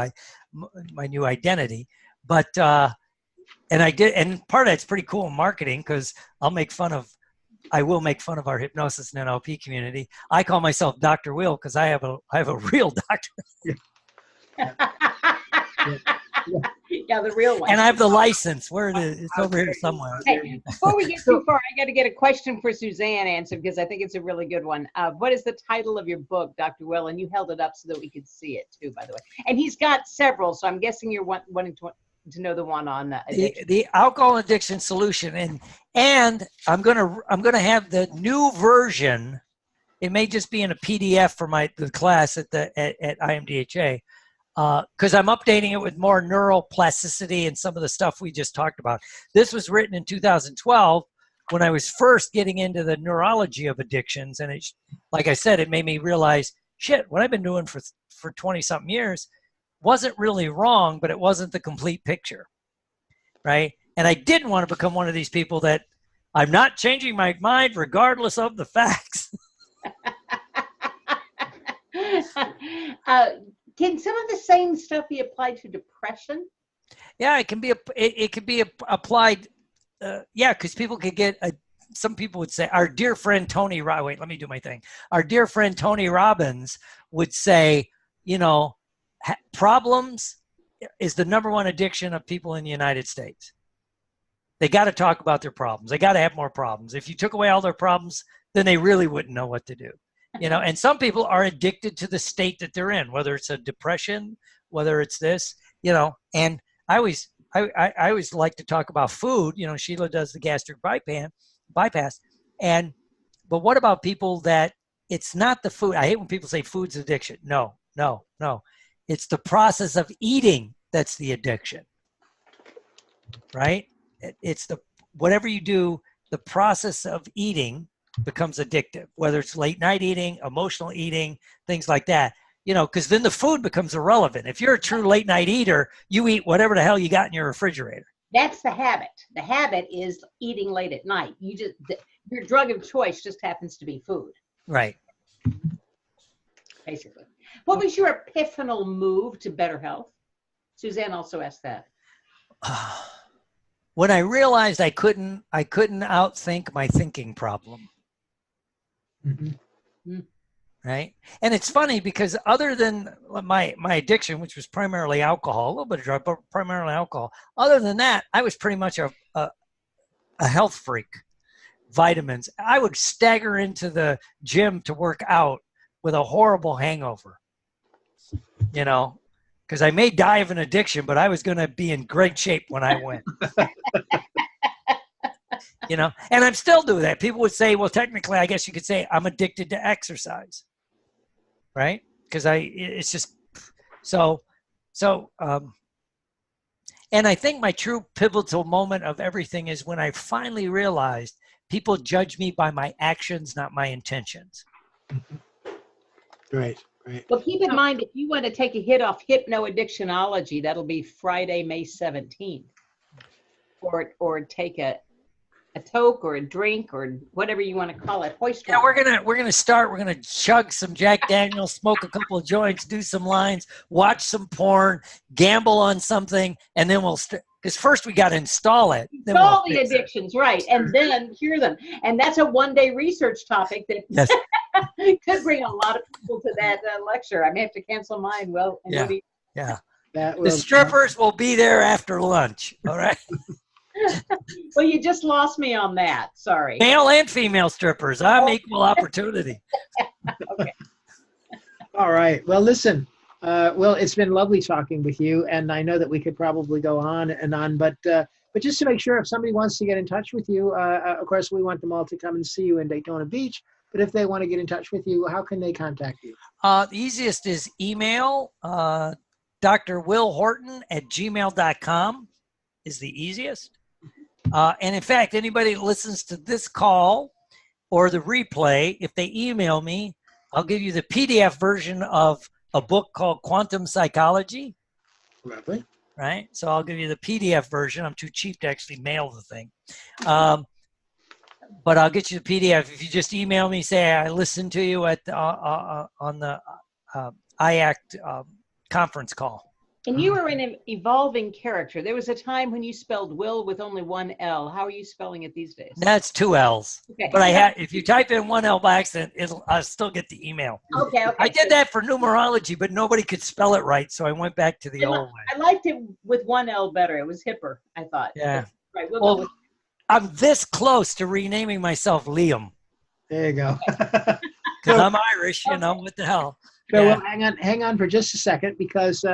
identity. But, and I did, and part of it's pretty cool in marketing because I will make fun of our hypnosis and NLP community. I call myself Dr. Will because I have a real doctor. Yeah, the real one. And I have the license. It's over here somewhere. Hey, before we get too far, I got to get a question for Suzanne answered because I think it's a really good one. What is the title of your book, Dr. Will? And you held it up so that we could see it too, by the way. And he's got several, so I'm guessing you're wanting to know the one on addiction. The alcohol addiction solution, and I'm gonna have the new version. It may just be in a PDF for the class at IMDHA. Because I'm updating it with more neuroplasticity and some of the stuff we just talked about. This was written in 2012 when I was first getting into the neurology of addictions. And it, like I said, it made me realize, shit, what I've been doing for 20-something years wasn't really wrong, but it wasn't the complete picture, right? And I didn't want to become one of these people that I'm not changing my mind regardless of the facts. Can some of the same stuff be applied to depression? Yeah, it can be. It could be applied. Yeah, because people could get. Some people would say, our dear friend Tony. Wait, let me do my thing. Our dear friend Tony Robbins would say, you know, problems is the #1 addiction of people in the United States. They got to talk about their problems. They got to have more problems. If you took away all their problems, then they really wouldn't know what to do. You know, and some people are addicted to the state that they're in, whether it's a depression, whether it's this, you know, and I always like to talk about food. You know, Sheila does the gastric bypass. But what about people that it's not the food? I hate when people say food's addiction. No. It's the process of eating that's the addiction, right? It's whatever you do, the process of eating becomes addictive, whether it's late night eating, emotional eating, things like that, you know, because then the food becomes irrelevant. If you're a true late night eater, you eat whatever the hell you got in your refrigerator. That's the habit. The habit is eating late at night. Your drug of choice just happens to be food. Right. Basically. What was your epiphanal move to better health? Suzanne also asked that. When I realized I couldn't outthink my thinking problem. Mm-hmm. Right. And it's funny because other than my addiction, which was primarily alcohol, a little bit of drug, but primarily alcohol, other than that, I was pretty much a health freak. Vitamins. I would stagger into the gym to work out with a horrible hangover, you know, because I may die of an addiction, but I was going to be in great shape when I went. You know, and I'm still doing that. People would say, well, technically, I guess you could say I'm addicted to exercise, right? Because it's just so. And I think my true pivotal moment of everything is when I finally realized people judge me by my actions, not my intentions. Right, right. Well, keep in mind, if you want to take a hit off Hypnoaddictionology, that'll be Friday, May 17th. Or take a toke or a drink or whatever you want to call it. Hoist. Yeah, we're gonna chug some Jack Daniels, smoke a couple of joints, do some lines, watch some porn, gamble on something, and then we'll because first we got to install it. Install the addictions, right, and then cure them. And that's a one-day research topic that yes. could bring a lot of people to that lecture. I may have to cancel mine. Well, yeah. The strippers will be there after lunch. All right. Well, you just lost me on that. Sorry. Male and female strippers. I'm equal opportunity. Okay. All right. Well, listen. Well, it's been lovely talking with you, and I know that we could probably go on and on, but just to make sure, if somebody wants to get in touch with you, of course, we want them all to come and see you in Daytona Beach. But if they want to get in touch with you, how can they contact you? The easiest is email. Dr. Will Horton at gmail.com is the easiest. And in fact, anybody that listens to this call or the replay, if they email me, I'll give you the PDF version of a book called Quantum Psychology. Lovely. Right? So I'll give you the PDF version. I'm too cheap to actually mail the thing. But I'll get you the PDF. If you just email me, say I listened to you at on the IACT conference call. And you were an evolving character. There was a time when you spelled Will with only one L. How are you spelling it these days? That's 2 L's. Okay. But if you type in 1 L by accident, I'll still get the email. Okay. I did that for numerology, but nobody could spell it right, so I went back to the old way. I liked it with 1 L better. It was hipper, I thought. Yeah. Right. Well, I'm this close to renaming myself Liam. There you go. Because I'm Irish, you know, what the hell. So well, hang on for just a second, because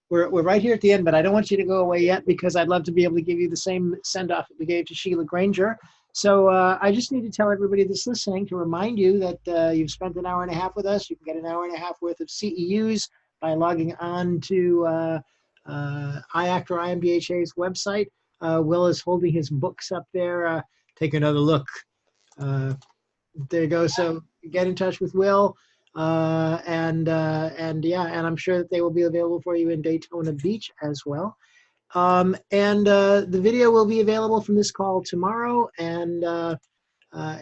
we're right here at the end, but I don't want you to go away yet, because I'd love to be able to give you the same send-off that we gave to Sheila Granger. So I just need to tell everybody that's listening to remind you that you've spent an hour and a half with us. You can get an hour and a half worth of CEUs by logging on to IACT or IMDHA's website. Will is holding his books up there. Take another look. There you go. So get in touch with Will. And I'm sure that they will be available for you in Daytona Beach as well. The video will be available from this call tomorrow, and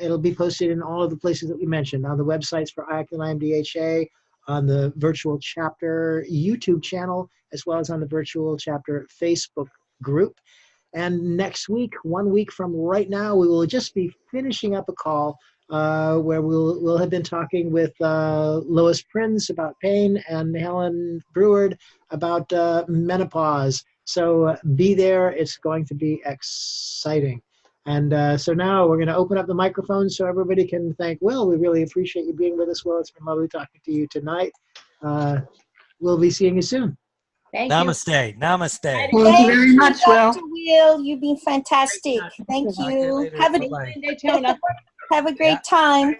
it'll be posted in all of the places that we mentioned, on the websites for IACT and IMDHA, on the virtual chapter YouTube channel, as well as on the virtual chapter Facebook group. And next week, 1 week from right now, we will just be finishing up a call where we'll have been talking with Lois Prinz about pain and Helen Breward about menopause. So be there. It's going to be exciting. And so now we're going to open up the microphone so everybody can thank Will. We really appreciate you being with us, Will. It's been lovely talking to you tonight. We'll be seeing you soon. Thank Namaste. you. Namaste. Thank you very much, Will. Dr. Will, you've been fantastic. Thank you. Have a great time.